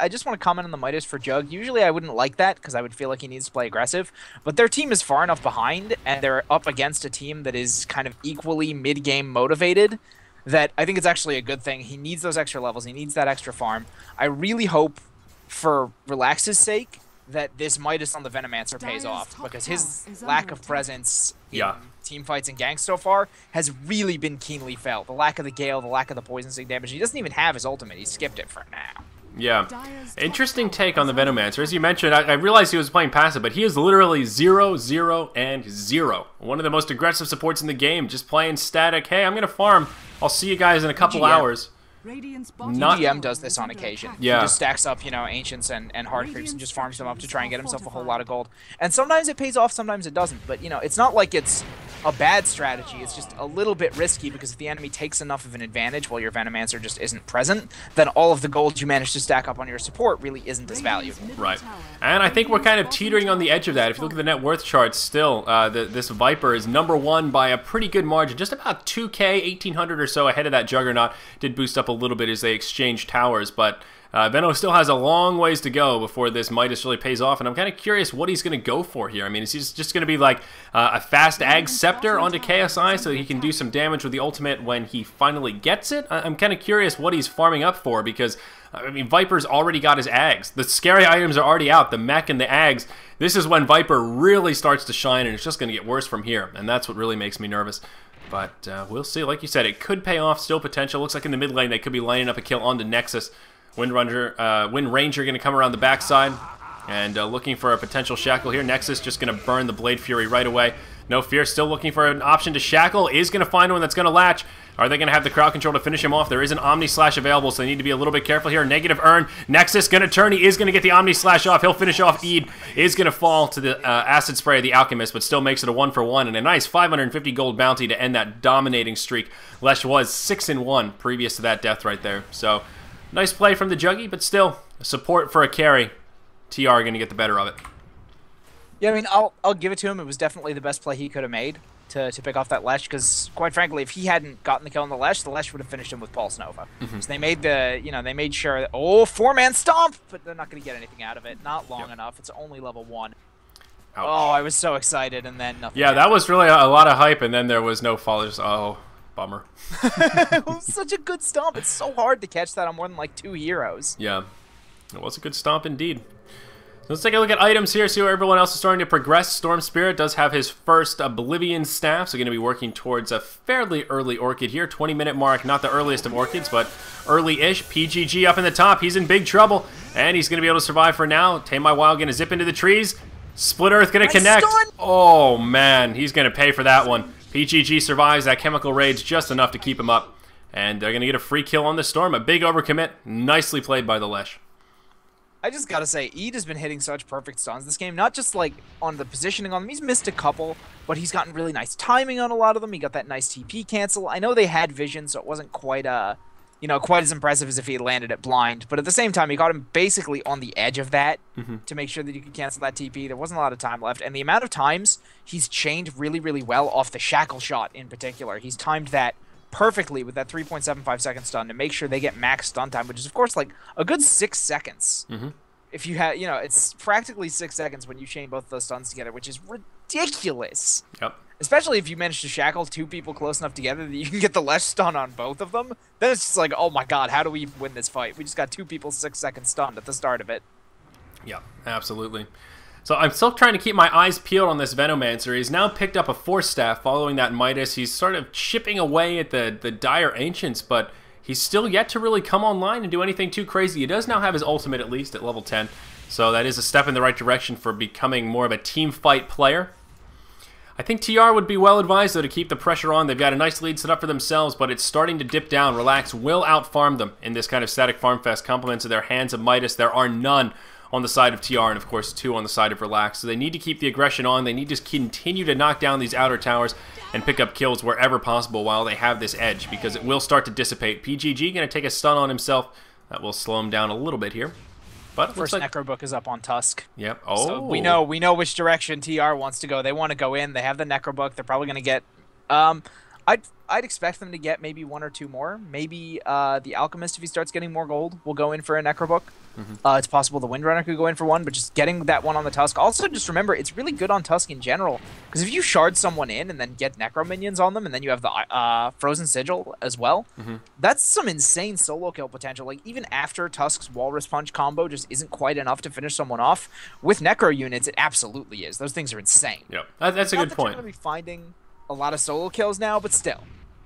just want to comment on the Midas for Jug. Usually I wouldn't like that because I would feel like he needs to play aggressive, but their team is far enough behind and they're up against a team that is kind of equally mid-game motivated that I think it's actually a good thing. He needs those extra levels. He needs that extra farm. I really hope, for Relax's sake, that this Midas on the Venomancer pays off, because his lack of presence in team fights and ganks so far has really been keenly felt. The lack of the Gale, the lack of the Poison Sting damage. He doesn't even have his ultimate. He skipped it for now. Yeah. Interesting take on the Venomancer. As you mentioned, I realized he was playing passive, but he is literally 0, 0, and 0. One of the most aggressive supports in the game, just playing static. Hey, I'm going to farm. I'll see you guys in a couple hours. GM does this on occasion. Yeah. He just stacks up, you know, Ancients and Hard Creeps and just farms them up to try and get himself a whole lot of gold. And sometimes it pays off, sometimes it doesn't. But, you know, it's not like it's a bad strategy. It's just a little bit risky, because if the enemy takes enough of an advantage while your Venomancer just isn't present, then all of the gold you manage to stack up on your support really isn't as valuable. Right. And I think we're kind of teetering on the edge of that. If you look at the net worth charts still, this Viper is #1 by a pretty good margin. Just about 2K, 1,800 or so ahead of that Juggernaut. Did boost up a little bit as they exchanged towers, but Veno still has a long ways to go before this Midas really pays off, and I'm kind of curious what he's going to go for here. I mean, is he just going to be like a fast Ag Scepter onto KSI so he can do some damage with the ultimate when he finally gets it? I'm kind of curious what he's farming up for, because, I mean, Viper's already got his Ags. The scary items are already out, the mech and the Ags. This is when Viper really starts to shine, and it's just going to get worse from here, and that's what really makes me nervous. But we'll see. Like you said, it could pay off. Still potential. Looks like in the mid lane they could be lining up a kill onto Nexus. Wind Ranger going to come around the backside and looking for a potential shackle here. Nexus just going to burn the Blade Fury right away. No fear. Still looking for an option to shackle. Is going to find one that's going to latch. Are they going to have the crowd control to finish him off? There is an Omni Slash available, so they need to be a little bit careful here. Negative earn. Nexus going to turn. He is going to get the Omni Slash off. He'll finish off Eid. Is going to fall to the Acid Spray of the Alchemist, but still makes it a 1-for-1 and a nice 550 gold bounty to end that dominating streak. Lesh was 6-1 previous to that death right there. So, nice play from the Juggy, but still, support for a carry. TR going to get the better of it. Yeah, I mean, I'll give it to him. It was definitely the best play he could have made to pick off that Lesh, because quite frankly, if he hadn't gotten the kill on the Lesh would have finished him with Pulse Nova. So they made they made sure that, 4-man stomp, but they're not going to get anything out of it. Not long enough. It's only level 1. Ouch. Oh, I was so excited, and then nothing. Yeah, that was really a lot of hype, and then there was no fall. Just, oh, bummer. It was such a good stomp. It's so hard to catch that on more than like 2 heroes. Yeah, it was a good stomp indeed. Let's take a look at items here, see where everyone else is starting to progress. Storm Spirit does have his first Oblivion Staff, so going to be working towards a fairly early Orchid here. 20-minute mark, not the earliest of Orchids, but early-ish. PGG up in the top, he's in big trouble, and he's going to be able to survive for now. Tame My Wild going to zip into the trees. Split Earth going to connect. Oh, man, he's going to pay for that one. PGG survives that Chemical Rage just enough to keep him up, and they're going to get a free kill on the Storm. A big overcommit, nicely played by the Lesh. I just gotta say, Eid has been hitting such perfect stuns this game. Not just like on the positioning on them, he's missed a couple, but he's gotten really nice timing on a lot of them. He got that nice TP cancel. I know they had vision, so it wasn't quite quite as impressive as if he had landed it blind. But at the same time, he got him basically on the edge of that to make sure that you could cancel that TP. There wasn't a lot of time left, and the amount of times he's chained really, really well off the shackle shot in particular. He's timed that perfectly with that 3.75 second stun to make sure they get max stun time, which is of course like a good 6 seconds. If you have, it's practically 6 seconds when you chain both those stuns together, which is ridiculous. Yep. Especially if you manage to shackle 2 people close enough together that you can get the Lesh stun on both of them. Then it's just like, oh my god, how do we win this fight? We just got 2 people 6 seconds stunned at the start of it. Yeah, absolutely. So I'm still trying to keep my eyes peeled on this Venomancer. He's now picked up a Force Staff following that Midas. He's sort of chipping away at the Dire Ancients, but he's still yet to really come online and do anything too crazy. He does now have his ultimate, at least, at level 10. So that is a step in the right direction for becoming more of a team fight player. I think TR would be well advised, though, to keep the pressure on. They've got a nice lead set up for themselves, but it's starting to dip down. Relax will out-farm them in this kind of static farm fest. Compliments of their hands of Midas. There are none on the side of TR, and of course 2 on the side of Relax. So they need to keep the aggression on. They need to continue to knock down these outer towers and pick up kills wherever possible while they have this edge, because it will start to dissipate. PGG going to take a stun on himself. That will slow him down a little bit here. But first Necrobook is up on Tusk. Yep. Oh. So we know which direction TR wants to go. They want to go in. They have the Necrobook. They're probably going to get. I'd expect them to get maybe 1 or 2 more. Maybe the Alchemist, if he starts getting more gold, will go in for a Necrobook. It's possible the Windrunner could go in for 1, but just getting that one on the Tusk. Also, just remember, it's really good on Tusk in general, because if you shard someone in and then get Necro minions on them, and then you have the Frozen Sigil as well, that's some insane solo kill potential. Like, even after Tusk's Walrus Punch combo just isn't quite enough to finish someone off, with Necro units, it absolutely is. Those things are insane. Yep, that's a good point. You're going to be finding a lot of solo kills now, but still.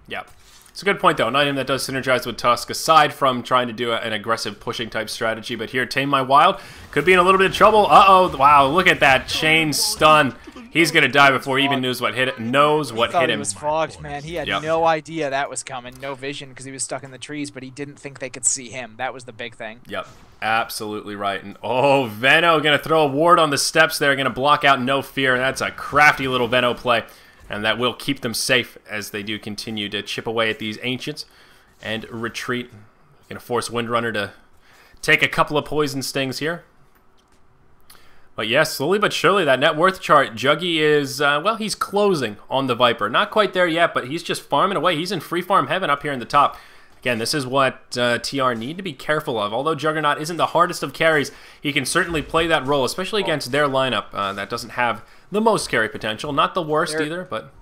Yeah. It's a good point, though. An item that does synergize with Tusk, aside from trying to do an aggressive pushing type strategy. But here, Tame My Wild could be in a little bit of trouble. Uh-oh. Wow, look at that chain stun. He's going to die before he even knows what hit him. He was fogged, man. He had no idea that was coming. No vision, because he was stuck in the trees, but he didn't think they could see him. That was the big thing. Yep. Absolutely right. And oh, Venno going to throw a ward on the steps there. Going to block out No Fear. And that's a crafty little Venno play. And that will keep them safe as they do continue to chip away at these Ancients and retreat. Going to force Windrunner to take a couple of poison stings here. But yes, slowly but surely, that net worth chart, Juggy is, well, he's closing on the Viper. Not quite there yet, but he's just farming away. He's in free farm heaven up here in the top. Again, this is what TR need to be careful of. Although Juggernaut isn't the hardest of carries, he can certainly play that role, especially against their lineup that doesn't have the most carry potential. Not the worst either, but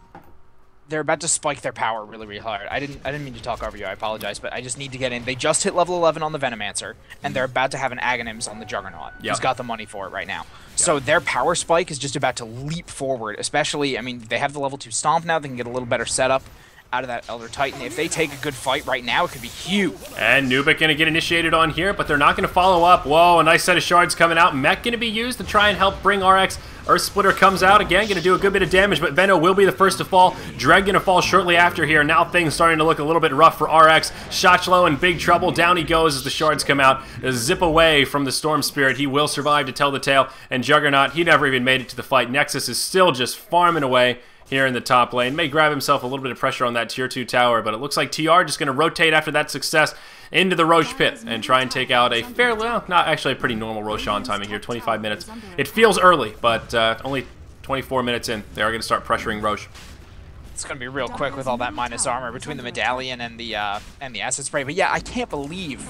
they're about to spike their power really, really hard. I didn't mean to talk over you. I apologize, but I just need to get in. They just hit level 11 on the Venomancer, and they're about to have an Aghanims on the Juggernaut. He's got the money for it right now. So their power spike is just about to leap forward, especially, I mean, they have the level 2 Stomp now. They can get a little better setup out of that Elder Titan. If they take a good fight right now, it could be huge. And Nubik going to get initiated on here, but they're not going to follow up. Whoa, a nice set of shards coming out. Mech going to be used to try and help bring RX. Earth Splitter comes out again, going to do a good bit of damage, but Venno will be the first to fall. Dreg going to fall shortly after here. Now things starting to look a little bit rough for RX. Shotchlow in big trouble. Down he goes as the shards come out. Zip away from the Storm Spirit. He will survive to tell the tale. And Juggernaut, he never even made it to the fight. Nexus is still just farming away here in the top lane. May grab himself a little bit of pressure on that tier 2 tower, but it looks like TR just going to rotate after that success into the Roche pit and try and take out a fairly, well, not actually a pretty normal Roshan timing here, 25 minutes. It feels early, but only 24 minutes in, they are going to start pressuring Roche. It's going to be real quick with all that minus armor between the Medallion and the Acid Spray. But yeah, I can't believe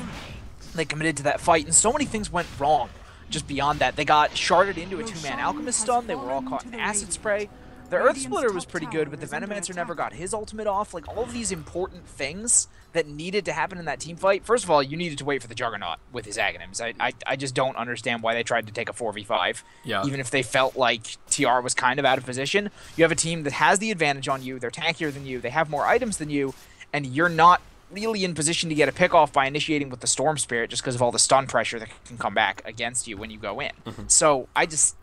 they committed to that fight, and so many things went wrong just beyond that. They got sharded into a 2-man Alchemist stun. They were all caught in Acid Spray. The Earth Splitter was pretty good, but the Venomancer never got his ultimate off. Like, all of these important things that needed to happen in that team fight. First of all, you needed to wait for the Juggernaut with his Aghanims. I just don't understand why they tried to take a 4v5. Yeah. Even if they felt like TR was kind of out of position. You have a team that has the advantage on you. They're tankier than you. They have more items than you. And you're not really in position to get a pick off by initiating with the Storm Spirit just because of all the stun pressure that can come back against you when you go in. So I just...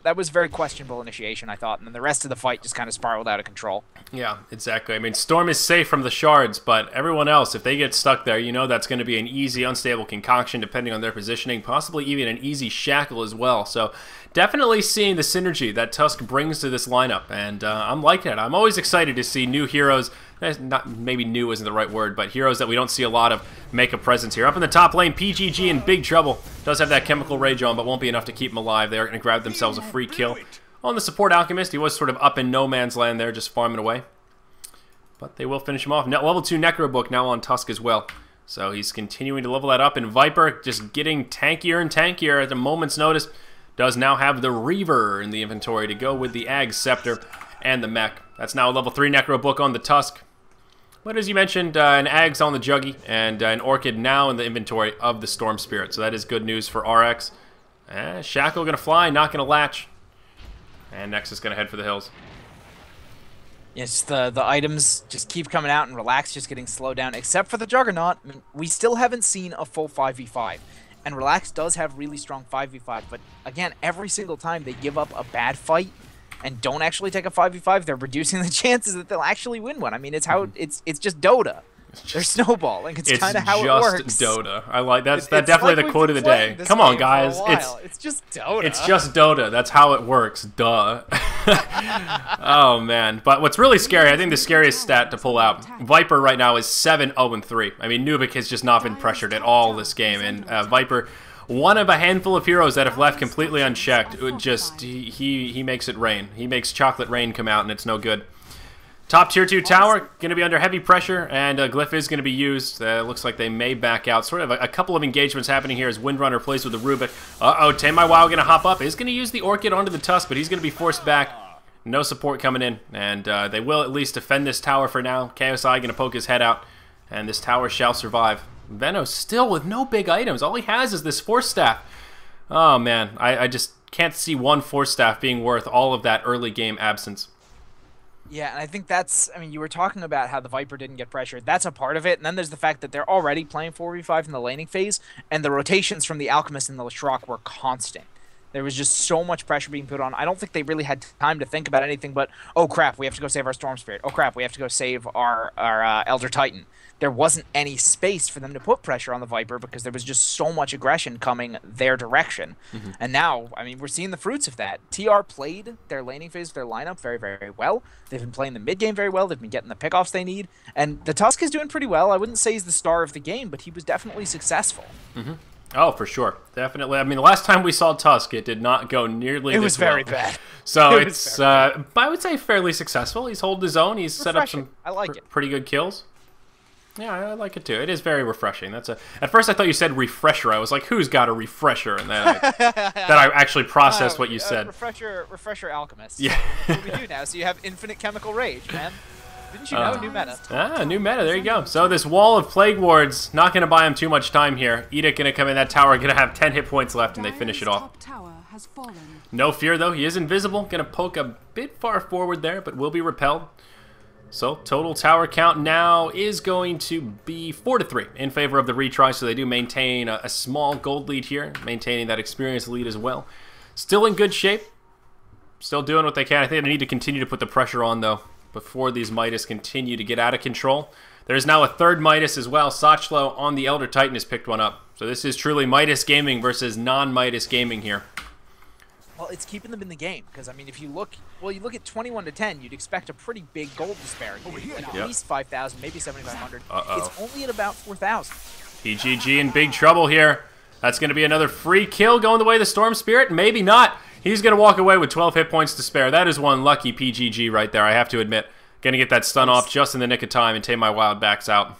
That was very questionable initiation, I thought, and then the rest of the fight just kind of spiraled out of control. Yeah, exactly. I mean, Storm is safe from the shards, but everyone else, if they get stuck there, you know that's going to be an easy, unstable concoction depending on their positioning, possibly even an easy shackle as well. So definitely seeing the synergy that Tusk brings to this lineup, and I'm liking it. I'm always excited to see new heroes. Not maybe new isn't the right word, but heroes that we don't see a lot of make a presence here. Up in the top lane, PGG in big trouble. Does have that Chemical Rage on, but won't be enough to keep him alive. They are going to grab themselves a free kill on the support Alchemist. He was sort of up in no man's land there, just farming away. But they will finish him off. Level 2 Necrobook now on Tusk as well. So he's continuing to level that up, and Viper just getting tankier and tankier at a moment's notice. Does now have the Reaver in the inventory to go with the Ag Scepter and the Mech. That's now a level 3 Necrobook on the Tusk. But as you mentioned, an Ags on the Juggy, and an Orchid now in the inventory of the Storm Spirit. So that is good news for RX. Shackle going to fly, not going to latch. And Nexus going to head for the hills. Yes, the items just keep coming out and Relax just getting slowed down, except for the Juggernaut. I mean, we still haven't seen a full 5v5. And Relax does have really strong 5v5, but again, every single time they give up a bad fight and don't actually take a 5v5, they're reducing the chances that they'll actually win one. I mean, it's how it's just Dota. They're snowballing. It's kind of how it works. It's just Dota. I like that's definitely like the quote of the day. Come on, guys. It's just Dota. It's just Dota. That's how it works. Duh. Oh man. But what's really scary, I think the scariest stat to pull out, Viper right now is 7-0-3. I mean, Nubik has just not been pressured at all this game, and Viper, one of a handful of heroes that have left completely unchecked. It just he makes it rain. He makes chocolate rain come out, and it's no good. Top tier 2 tower, going to be under heavy pressure, and Glyph is going to be used. Looks like they may back out. Sort of a couple of engagements happening here as Windrunner plays with the Rubik. Uh-oh, Tamai Wow going to hop up. Is going to use the Orchid onto the Tusk, but he's going to be forced back. No support coming in, and they will at least defend this tower for now. KSI going to poke his head out, and this tower shall survive. Veno still with no big items. All he has is this Force Staff. Oh, man. I just can't see one Force Staff being worth all of that early game absence. Yeah, and I think that's, I mean, you were talking about how the Viper didn't get pressured. That's a part of it. And then there's the fact that they're already playing 4v5 in the laning phase, and the rotations from the Alchemist and the Leshrac were constant. There was just so much pressure being put on. I don't think they really had time to think about anything but, oh crap, we have to go save our Storm Spirit. Oh crap, we have to go save our Elder Titan. There wasn't any space for them to put pressure on the Viper because there was just so much aggression coming their direction. And now, I mean, we're seeing the fruits of that. TR played their laning phase of their lineup very, very well. They've been playing the mid game very well. They've been getting the pickoffs they need. And the Tusk is doing pretty well. I wouldn't say he's the star of the game, but he was definitely successful. Oh, for sure. Definitely. I mean, the last time we saw Tusk, it did not go nearly this well. It was very bad. So it's, I would say, fairly successful. He's holding his own. He's set up some pretty good kills. Yeah, I like it too. It is very refreshing. That's At first, I thought you said refresher. I was like, "Who's got a refresher?" And then I actually processed what you said. Refresher Alchemist. Yeah. That's what we do now. So you have infinite chemical rage, man. Didn't you know? New meta. New meta. There you go. So this wall of Plague Wards not going to buy him too much time here. Edict going to come in that tower, going to have 10 hit points left, and they finish it off. No fear though. He is invisible. Going to poke a bit far forward there, but will be repelled. So total tower count now is going to be 4-3 in favor of the retry, so they do maintain a small gold lead here, maintaining that experience lead as well. Still in good shape, still doing what they can. I think they need to continue to put the pressure on, though, before these Midas continue to get out of control. There's now a third Midas as well. Sachlo on the Elder Titan has picked one up. So this is truly Midas Gaming versus non-Midas Gaming here. Well, it's keeping them in the game because I mean, if you look, you look at 21-10, you'd expect a pretty big gold disparity, like at least 5,000, maybe 7,500. It's only at about 4,000. PGG in big trouble here. That's going to be another free kill going the way of the Storm Spirit. Maybe not. He's going to walk away with 12 hit points to spare. That is one lucky PGG right there, I have to admit. Going to get that stun off just in the nick of time, and Tamai Wild backs out.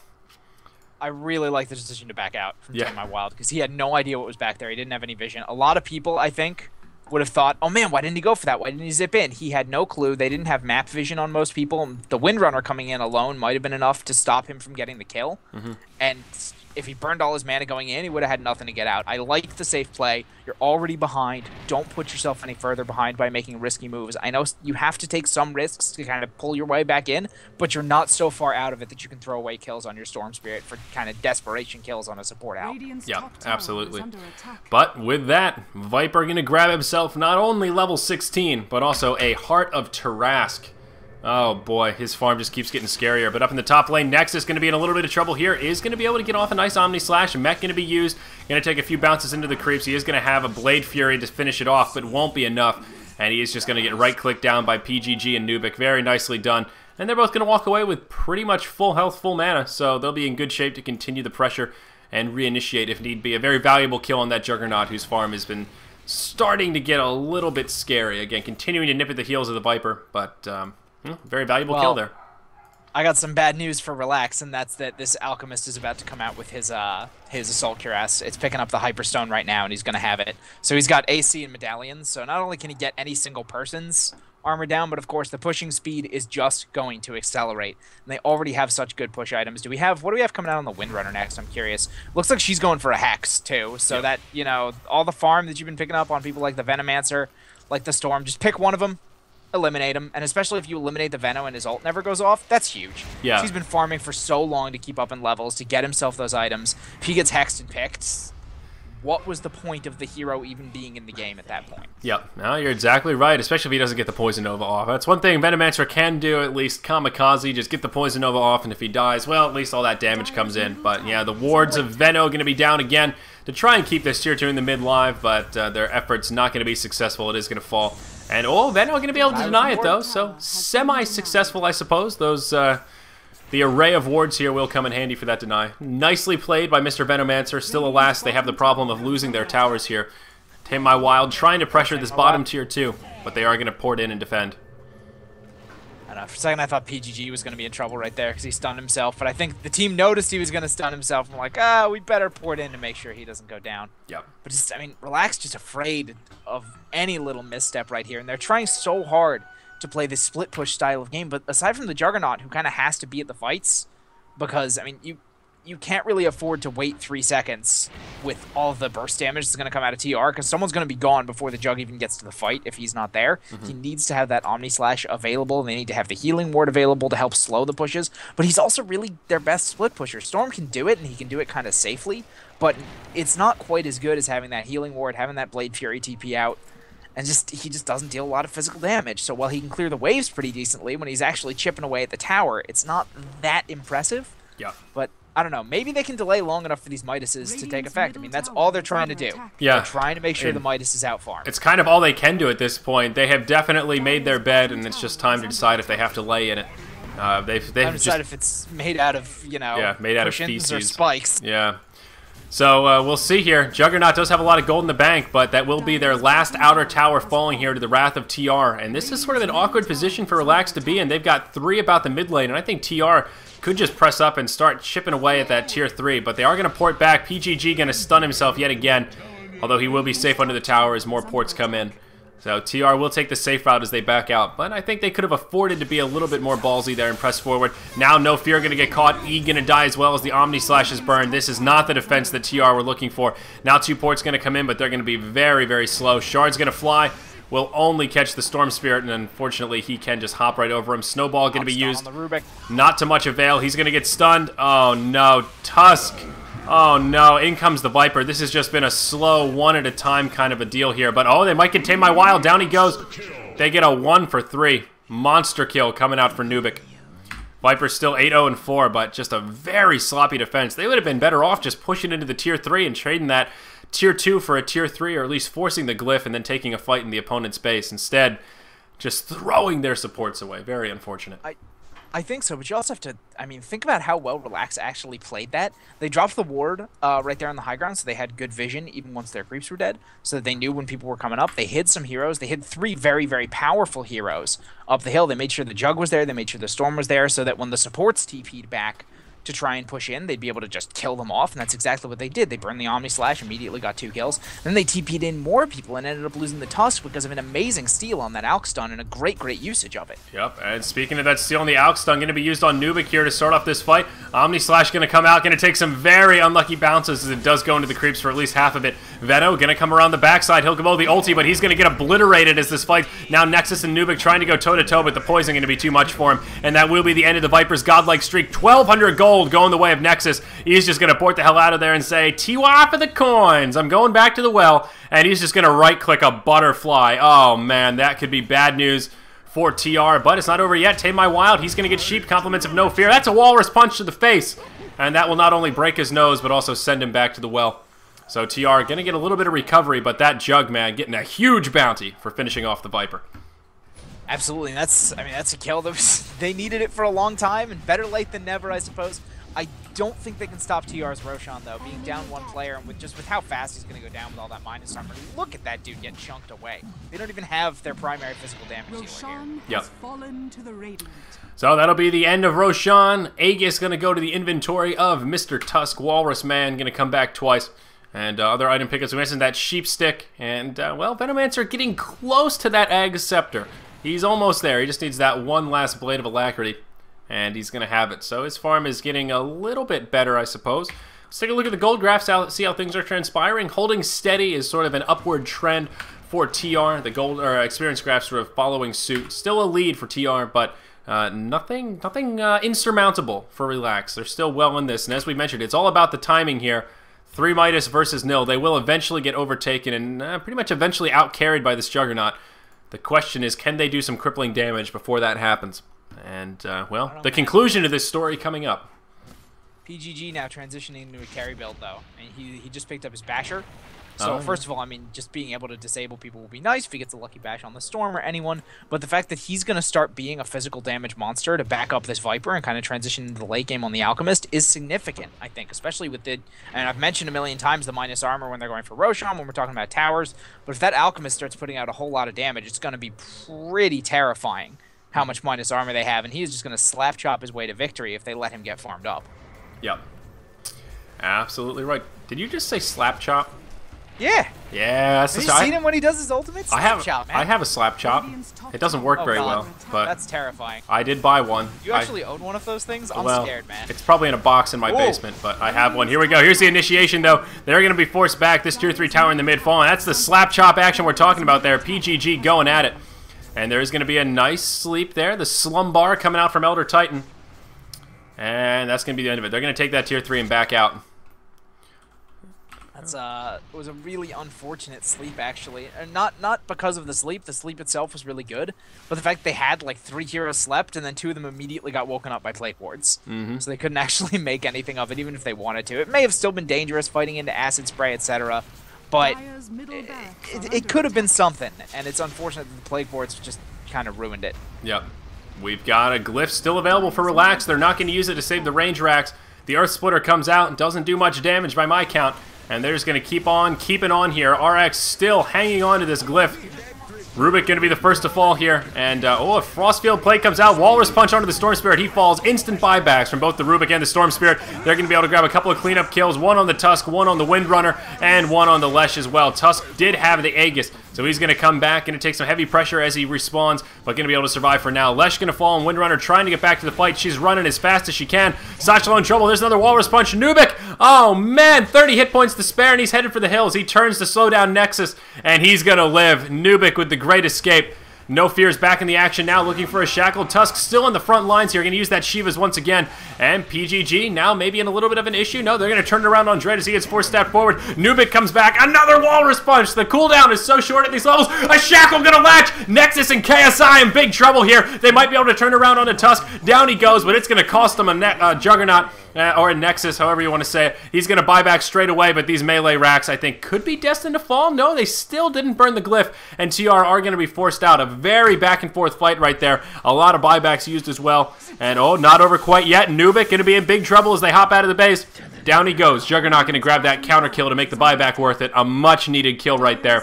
I really like the decision to back out from Tamai Wild because he had no idea what was back there. He didn't have any vision. A lot of people, I think, would have thought, oh man, why didn't he go for that? Why didn't he zip in? He had no clue. They didn't have map vision on most people. The Windrunner coming in alone might have been enough to stop him from getting the kill. And if he burned all his mana going in, he would have had nothing to get out. I like the safe play. You're already behind. Don't put yourself any further behind by making risky moves. I know you have to take some risks to kind of pull your way back in, but you're not so far out of it that you can throw away kills on your Storm Spirit for kind of desperation kills on a support out. Yeah, absolutely. But with that, Viper going to grab himself not only level 16, but also a Heart of Tarask. Oh boy, his farm just keeps getting scarier. But up in the top lane, Nexus going to be in a little bit of trouble here. Is going to be able to get off a nice Omni Slash. Mech going to be used. Going to take a few bounces into the creeps. He is going to have a Blade Fury to finish it off, but won't be enough. And he is just going to get right-clicked down by PGG and Nubik. Very nicely done. And they're both going to walk away with pretty much full health, full mana. So they'll be in good shape to continue the pressure and reinitiate if need be. A very valuable kill on that Juggernaut, whose farm has been starting to get a little bit scary. Again, continuing to nip at the heels of the Viper, but very valuable kill there. I got some bad news for Relax, and that's that this Alchemist is about to come out with his Assault Cuirass. It's picking up the Hyperstone right now, and he's going to have it. So he's got AC and Medallions, so not only can he get any single person's armor down, but of course the pushing speed is just going to accelerate. And they already have such good push items. What do we have coming out on the Windrunner next? I'm curious. Looks like she's going for a Hex, too, so that, you know, all the farm that you've been picking up on people like the Venomancer, like the Storm, just pick one of them. eliminate him, and especially if you eliminate the Veno and his ult never goes off, that's huge. Yeah. So he's been farming for so long to keep up in levels, to get himself those items. If he gets hexed and picked, what was the point of the hero even being in the game at that point? Yep, no, you're exactly right, especially if he doesn't get the Poison Nova off. That's one thing Venomancer can do, at least Kamikaze, just get the Poison Nova off, and if he dies, well, at least all that damage comes in. But yeah, the wards of Veno going to be down again to try and keep this tier 2 in the mid live, but their efforts not going to be successful. It is going to fall. And Veno going to be able to deny it, though, so semi-successful, I suppose. Those, the array of wards here will come in handy for that deny. Nicely played by Mr. Venomancer. Still, alas, they have the problem of losing their towers here. Tame My Wild trying to pressure this bottom tier 2, but they are going to port in and defend. I don't know, for a second I thought PGG was going to be in trouble right there because he stunned himself, but I think the team noticed he was going to stun himself and like, we better port in to make sure he doesn't go down. Yep. But just, I mean, Relax just afraid of any little misstep right here, and they're trying so hard to play this split push style of game, but aside from the Juggernaut, who kind of has to be at the fights, because, I mean, you can't really afford to wait 3 seconds with all the burst damage that's going to come out of TR, because someone's going to be gone before the Jug even gets to the fight if he's not there. He needs to have that Omni Slash available. They need to have the Healing Ward available to help slow the pushes, but he's also really their best split pusher. Storm can do it, and he can do it kind of safely, but it's not quite as good as having that Healing Ward, having that Blade Fury TP out, and he just doesn't deal a lot of physical damage. So while he can clear the waves pretty decently, when he's actually chipping away at the tower, it's not that impressive. Yeah. But I don't know. Maybe they can delay long enough for these Midases to take effect. I mean, that's all they're trying to do. Yeah. They're trying to make sure the Midas is out farm. It's kind of all they can do at this point. They have definitely made their bed, and it's just time to decide if they have to lay in it. They've decide if it's made out of, made out of feces or spikes. Yeah. So we'll see here. Juggernaut does have a lot of gold in the bank, but that will be their last outer tower falling here to the wrath of TR. And this is sort of an awkward position for Relax to be in. They've got 3 about the mid lane, and I think TR could just press up and start chipping away at that tier 3. But they are going to port back. PGG going to stun himself yet again, although he will be safe under the tower as more ports come in. So TR will take the safe route as they back out, but I think they could have afforded to be a little bit more ballsy there and press forward. Now No Fear going to get caught, E going to die as well as the Omni Slash is burned. This is not the defense that TR were looking for. Now 2 ports going to come in, but they're going to be very, very slow. Shard's going to fly, will only catch the Storm Spirit, and unfortunately he can just hop right over him. Snowball going to be used, not to much avail. He's going to get stunned. Oh no, Tusk. Oh no, in comes the Viper. This has just been a slow, one at a time kind of a deal here. But they might get Tame My Wild. Down he goes. They get a 1 for 3. Monster kill coming out for Nubik. Viper's still 8-0-4, but just a very sloppy defense. They would have been better off just pushing into the tier 3 and trading that tier 2 for a tier 3, or at least forcing the glyph and then taking a fight in the opponent's base. Instead, just throwing their supports away. Very unfortunate. I think so, but you also have to, think about how well Relax actually played that. They dropped the ward right there on the high ground, so they had good vision even once their creeps were dead, so that they knew when people were coming up. They hid some heroes. They hid 3 very, very powerful heroes up the hill. They made sure the Jug was there. They made sure the Storm was there, so that when the supports TP'd back to try and push in, they'd be able to just kill them off, and that's exactly what they did. They burned the Omni Slash, immediately got 2 kills. Then they TP'd in more people and ended up losing the Tusk because of an amazing steal on that Alk stun and a great, great usage of it. Yep, and speaking of that steal on the Alk stun, going to be used on Nubik here to start off this fight. Omni Slash going to come out, going to take some very unlucky bounces as it does go into the creeps for at least half of it. Veno going to come around the backside. He'll go the ulti, but he's going to get obliterated as this fight. Now Nexus and Nubik trying to go toe-to-toe, but the poison going to be too much for him, and that will be the end of the Viper's godlike streak. 1,200 gold going the way of Nexus. He's just going to port the hell out of there and say, Tiwa for the coins. I'm going back to the well, and he's just going to right-click a butterfly. Oh, man, that could be bad news for TR, but it's not over yet. Tame My Wild, he's going to get sheep compliments of No Fear. That's a walrus punch to the face, and that will not only break his nose, but also send him back to the well. So TR going to get a little bit of recovery, but that Jug, man, getting a huge bounty for finishing off the Viper. Absolutely, that's a kill. They needed it for a long time, and better late than never, I suppose. I don't think they can stop TR's Roshan, though, being down 1 player, and with how fast he's going to go down with all that minus armor. Look at that dude get chunked away. They don't even have their primary physical damage dealer here. Yep. So that'll be the end of Roshan. Aegis going to go to the inventory of Mr. Tusk. Walrus Man going to come back twice. And other item pickups, we mentioned that sheep stick. And, Venomancer getting close to that Ag Scepter. He's almost there. He just needs that one last Blade of Alacrity, and he's going to have it. So his farm is getting a little bit better, I suppose. Let's take a look at the gold graphs, see how things are transpiring. Holding steady is sort of an upward trend for TR. The gold or experience graph sort of following suit. Still a lead for TR, but nothing insurmountable for Relax. They're still well in this, and as we mentioned, it's all about the timing here. 3 Midas versus nil. They will eventually get overtaken and pretty much eventually out-carried by this Juggernaut. The question is, can they do some crippling damage before that happens? And, well, the conclusion of this story coming up. PGG now transitioning into a carry build, though. And he just picked up his Basher. So, first of all, I mean, just being able to disable people will be nice if he gets a lucky bash on the Storm or anyone. But the fact that he's going to start being a physical damage monster to back up this Viper and kind of transition into the late game on the Alchemist is significant, I think. Especially with the... And I've mentioned a million times the minus armor when they're going for Roshan, when we're talking about towers. But if that Alchemist starts putting out a whole lot of damage, it's going to be pretty terrifying how much minus armor they have. And he is just going to slap chop his way to victory if they let him get farmed up. Yep. Absolutely right. Did you just say slap chop? Yeah. Yeah, that's have you seen him when he does his ultimate? Slap chop, man. I have a slap chop. It doesn't work very well, but that's terrifying. I did buy one. You actually own one of those things? I'm scared, man. It's probably in a box in my basement, but I have one. Here we go. Here's the initiation, though. They're going to be forced back. This tier 3 tower in the mid fall, and that's the slap chop action we're talking about there. PGG going at it. And there's going to be a nice sleep there. The Slumbar coming out from Elder Titan. And that's going to be the end of it. They're going to take that tier 3 and back out. That's it was a really unfortunate sleep, actually. And not because of the sleep. The sleep itself was really good, but the fact they had like 3 heroes slept and then 2 of them immediately got woken up by plague wards. So they couldn't actually make anything of it, even if they wanted to. It may have still been dangerous fighting into acid spray, etc. But it could have been something, and it's unfortunate that the plague wards just kind of ruined it. Yep. We've got a glyph still available for Relax. They're not going to use it to save the range racks. The Earth Splitter comes out and doesn't do much damage by my count. And they're just going to keep on keeping on here. RX still hanging on to this glyph. Rubik going to be the first to fall here. And, oh, if Frostfield Plate comes out, Walrus Punch onto the Storm Spirit. He falls. Instant buybacks from both the Rubik and the Storm Spirit. They're going to be able to grab a couple of cleanup kills. 1 on the Tusk, 1 on the Windrunner, and 1 on the Lesh as well. Tusk did have the Aegis, so he's going to come back. Going to take some heavy pressure as he respawns, but going to be able to survive for now. Lesh going to fall, and Windrunner trying to get back to the fight. She's running as fast as she can. Sachelo in trouble. There's another Walrus Punch. Nubik, oh man, 30 hit points to spare, and he's headed for the hills. He turns to slow down Nexus, and he's going to live. Nubik with the great escape. No Fears back in the action now, looking for a shackle. Tusk still in the front lines here. Going to use that Shivas once again. And PGG now maybe in a little bit of an issue. No, they're going to turn it around on Dread as he gets 4-step forward. Nubik comes back. Another Walrus Punch. The cooldown is so short at these levels. A shackle going to latch. Nexus and KSI in big trouble here. They might be able to turn around on a Tusk. Down he goes, but it's going to cost them a Juggernaut. Or a Nexus, however you want to say it. He's going to buy back straight away, but these melee racks, I think, could be destined to fall. No, they still didn't burn the glyph, and TR are going to be forced out. A very back-and-forth fight right there. A lot of buybacks used as well. And, oh, not over quite yet. Nubik going to be in big trouble as they hop out of the base. Down he goes. Juggernaut going to grab that counter kill to make the buyback worth it. A much-needed kill right there.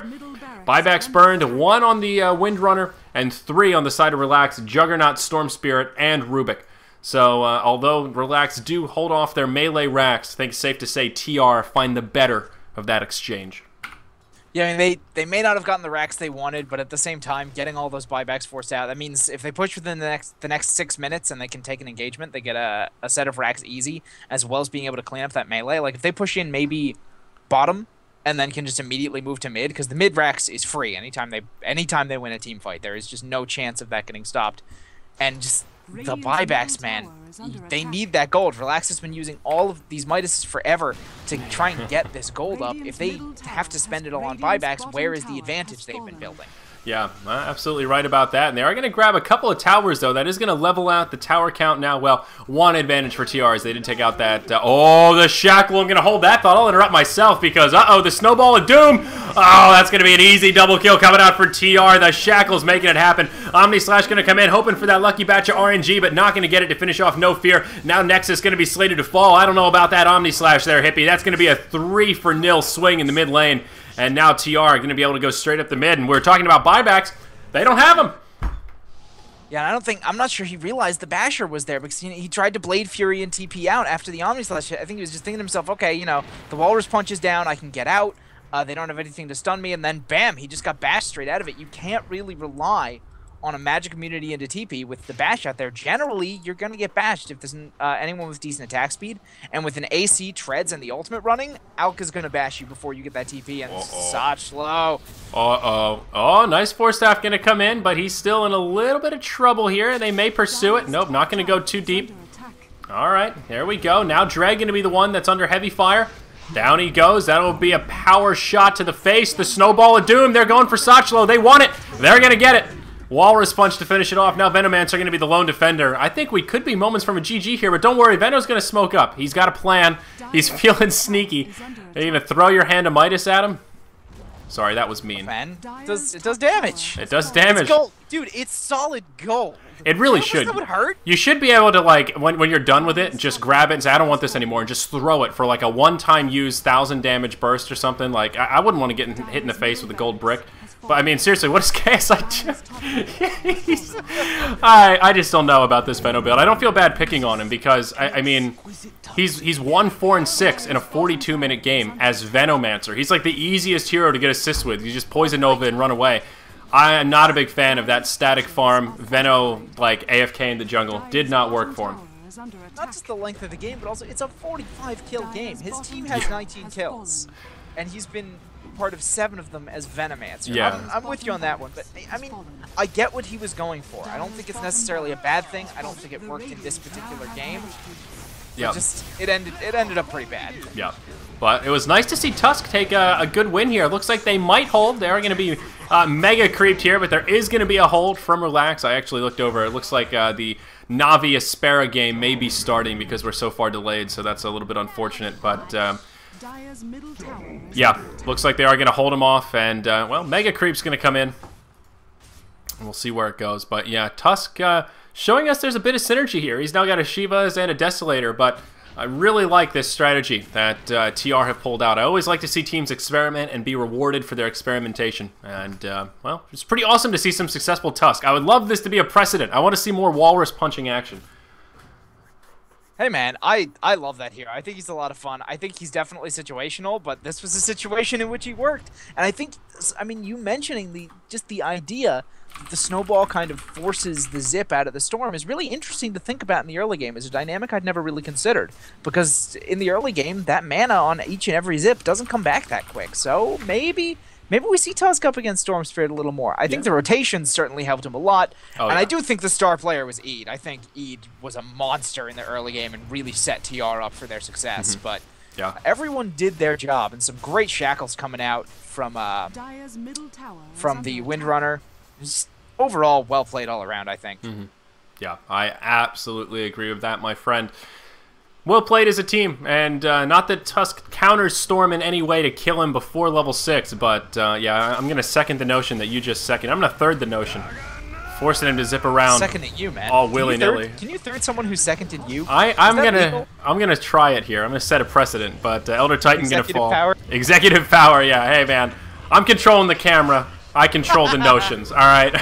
Buybacks burned. 1 on the Windrunner and 3 on the side of Relax. Juggernaut, Storm Spirit, and Rubik. So, although Relax do hold off their melee racks, I think it's safe to say TR find the better of that exchange. Yeah, I mean, they may not have gotten the racks they wanted, but at the same time, getting all those buybacks forced out, that means if they push within the next 6 minutes and they can take an engagement, they get a set of racks easy, as well as being able to clean up that melee. Like, if they push in maybe bottom and then can just immediately move to mid, because the mid racks is free anytime they win a team fight. There is just no chance of that getting stopped. And just the buybacks, man, they need that gold. Relax has been using all of these Midases forever to try and get this gold up. If they have to spend it all on buybacks, where is the advantage they've been building? Yeah, absolutely right about that. And they are going to grab a couple of towers, though. That is going to level out the tower count now. Well, 1 advantage for TR as they did take out that... oh, the shackle. I'm going to hold that thought. I'll interrupt myself because, uh-oh, the snowball of doom. Oh, that's going to be an easy double kill coming out for TR. The shackle's making it happen. Omni Slash going to come in, hoping for that lucky batch of RNG, but not going to get it to finish off No Fear. Now Nexus going to be slated to fall. I don't know about that Omni Slash there, Hippie. That's going to be a 3-for-0 swing in the mid lane. And now TR are going to be able to go straight up the mid. And we're talking about buybacks. They don't have them. Yeah, I'm not sure he realized the Basher was there because he tried to Blade Fury and TP out after the Omni Slash hit. I think he was just thinking to himself, okay, you know, the Walrus Punch is down, I can get out. They don't have anything to stun me. And then, bam, he just got bashed straight out of it. You can't really rely on a magic immunity into TP with the bash out there, generally you're going to get bashed if there's anyone with decent attack speed. And with an AC, treads, and the ultimate running, Alka's going to bash you before you get that TP, and such low. Oh, nice Force Staff going to come in, but he's still in a little bit of trouble here. They may pursue it. Nope, not going to go too deep. All right, there we go. Now Dreg going to be the one that's under heavy fire. Down he goes. That'll be a power shot to the face. The Snowball of Doom. They're going for Sachlo. They want it. They're going to get it. Walrus Punch to finish it off. Now Venomancer are going to be the lone defender. I think we could be moments from a GG here, but don't worry. Veno's going to smoke up. He's got a plan. He's feeling sneaky. Are you going to throw your hand of Midas at him? Sorry, that was mean. Man, it does damage. It does damage. It's gold. Dude, it's solid gold. It really should. That would hurt. You should be able to, like, when you're done with it, just grab it and say, I don't want this anymore, and just throw it for, like, a one-time use 1,000 damage burst or something. Like, I wouldn't want to get hit in the face with a gold brick. But, I mean, seriously, what does KSI do? I just don't know about this Veno build. I don't feel bad picking on him because, I mean, he's 1, 4, and 6 in a 42-minute game as Venomancer. He's, like, the easiest hero to get assists with. You just Poison Nova and run away. I am not a big fan of that static farm. Veno, like, AFK in the jungle. Did not work for him. Not just the length of the game, but also it's a 45-kill game. His team has 19 kills, and he's been part of 7 of them as Venomancer. Yeah. I'm with you on that one, but I mean, I get what he was going for. I don't think it's necessarily a bad thing. I don't think it worked in this particular game. Yeah. It ended up pretty bad. Yeah. But it was nice to see Tusk take a good win here. It looks like they might hold. They're going to be mega creeped here, but there is going to be a hold from Relax. I actually looked over. It looks like the Navi Aspera game may be starting because we're so far delayed, so that's a little bit unfortunate. But yeah, looks like they are going to hold him off, and well, Mega Creep's going to come in. We'll see where it goes. But yeah, Tusk showing us there's a bit of synergy here. He's now got a Shivas and a Desolator, but I really like this strategy that TR have pulled out. I always like to see teams experiment and be rewarded for their experimentation. And, well, it's pretty awesome to see some successful Tusk. I would love this to be a precedent. I want to see more Walrus punching action. Hey, man, I love that hero. I think he's a lot of fun. I think he's definitely situational, but this was a situation in which he worked. And I think, I mean, you mentioning just the idea that the Snowball kind of forces the zip out of the storm is really interesting to think about in the early game. It's a dynamic I'd never really considered, because in the early game, that mana on each and every zip doesn't come back that quick. So maybe we see Tusk up against Storm Spirit a little more. I think the rotations certainly helped him a lot, and I do think the star player was Eid. I think Eid was a monster in the early game and really set TR up for their success. But everyone did their job, and some great shackles coming out from the Windrunner. Just overall, well played all around, I think. Yeah, I absolutely agree with that, my friend. Well played as a team, and not that Tusk counters Storm in any way to kill him before level 6, but yeah, I'm going to second the notion that you just second. I'm going to third the notion, forcing him to zip around. Seconding you, man. All willy-nilly. Can you third someone who seconded you? I'm gonna try it here. I'm gonna set a precedent, but Elder Titan gonna fall. Power? Executive power, yeah. Hey, man, I'm controlling the camera. I control the notions. All right.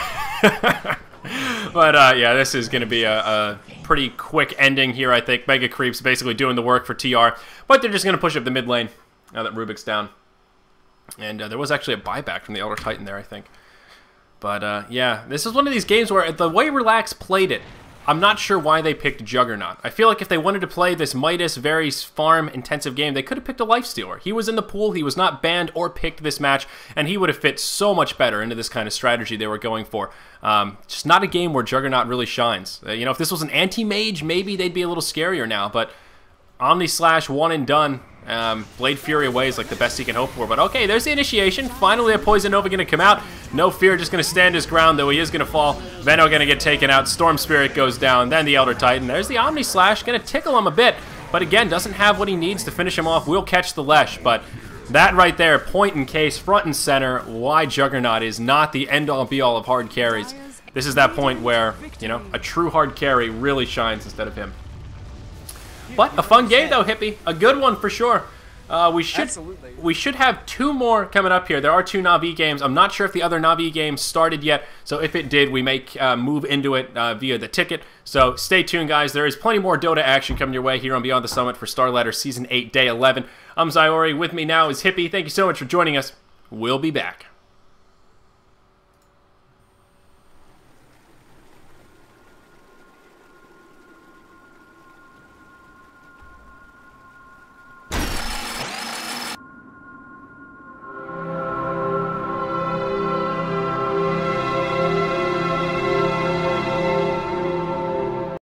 But yeah, this is gonna be a pretty quick ending here, I think. Mega Creep's basically doing the work for TR, but they're just gonna push up the mid lane now that Rubik's down. And there was actually a buyback from the Elder Titan there, I think. But yeah, this is one of these games where the way Relax played it, I'm not sure why they picked Juggernaut. I feel like if they wanted to play this Midas, very farm-intensive game, they could have picked a Lifestealer. He was in the pool, he was not banned or picked this match, and he would have fit so much better into this kind of strategy they were going for. Just not a game where Juggernaut really shines. You know, if this was an anti-mage, maybe they'd be a little scarier now, but Omni Slash, one and done. Blade Fury away is like the best he can hope for, but okay, there's the initiation. Finally a Poison Nova gonna come out. No fear, just gonna stand his ground, though he is gonna fall. Veno gonna get taken out, Storm Spirit goes down, then the Elder Titan. There's the Omni Slash, gonna tickle him a bit, but again, doesn't have what he needs to finish him off. Will catch the Lesh, but that right there, point in case, front and center, why Juggernaut is not the end-all be-all of hard carries. This is that point where, you know, a true hard carry really shines instead of him. But a fun game though, Hippie. A good one for sure. We should have 2 more coming up here. There are 2 Na'Vi games. I'm not sure if the other Na'Vi game started yet, so if it did, we may move into it via the ticket. So stay tuned, guys. There is plenty more Dota action coming your way here on Beyond the Summit for Starladder Season 8, Day 11. I'm Zyori. With me now is Hippie. Thank you so much for joining us. We'll be back.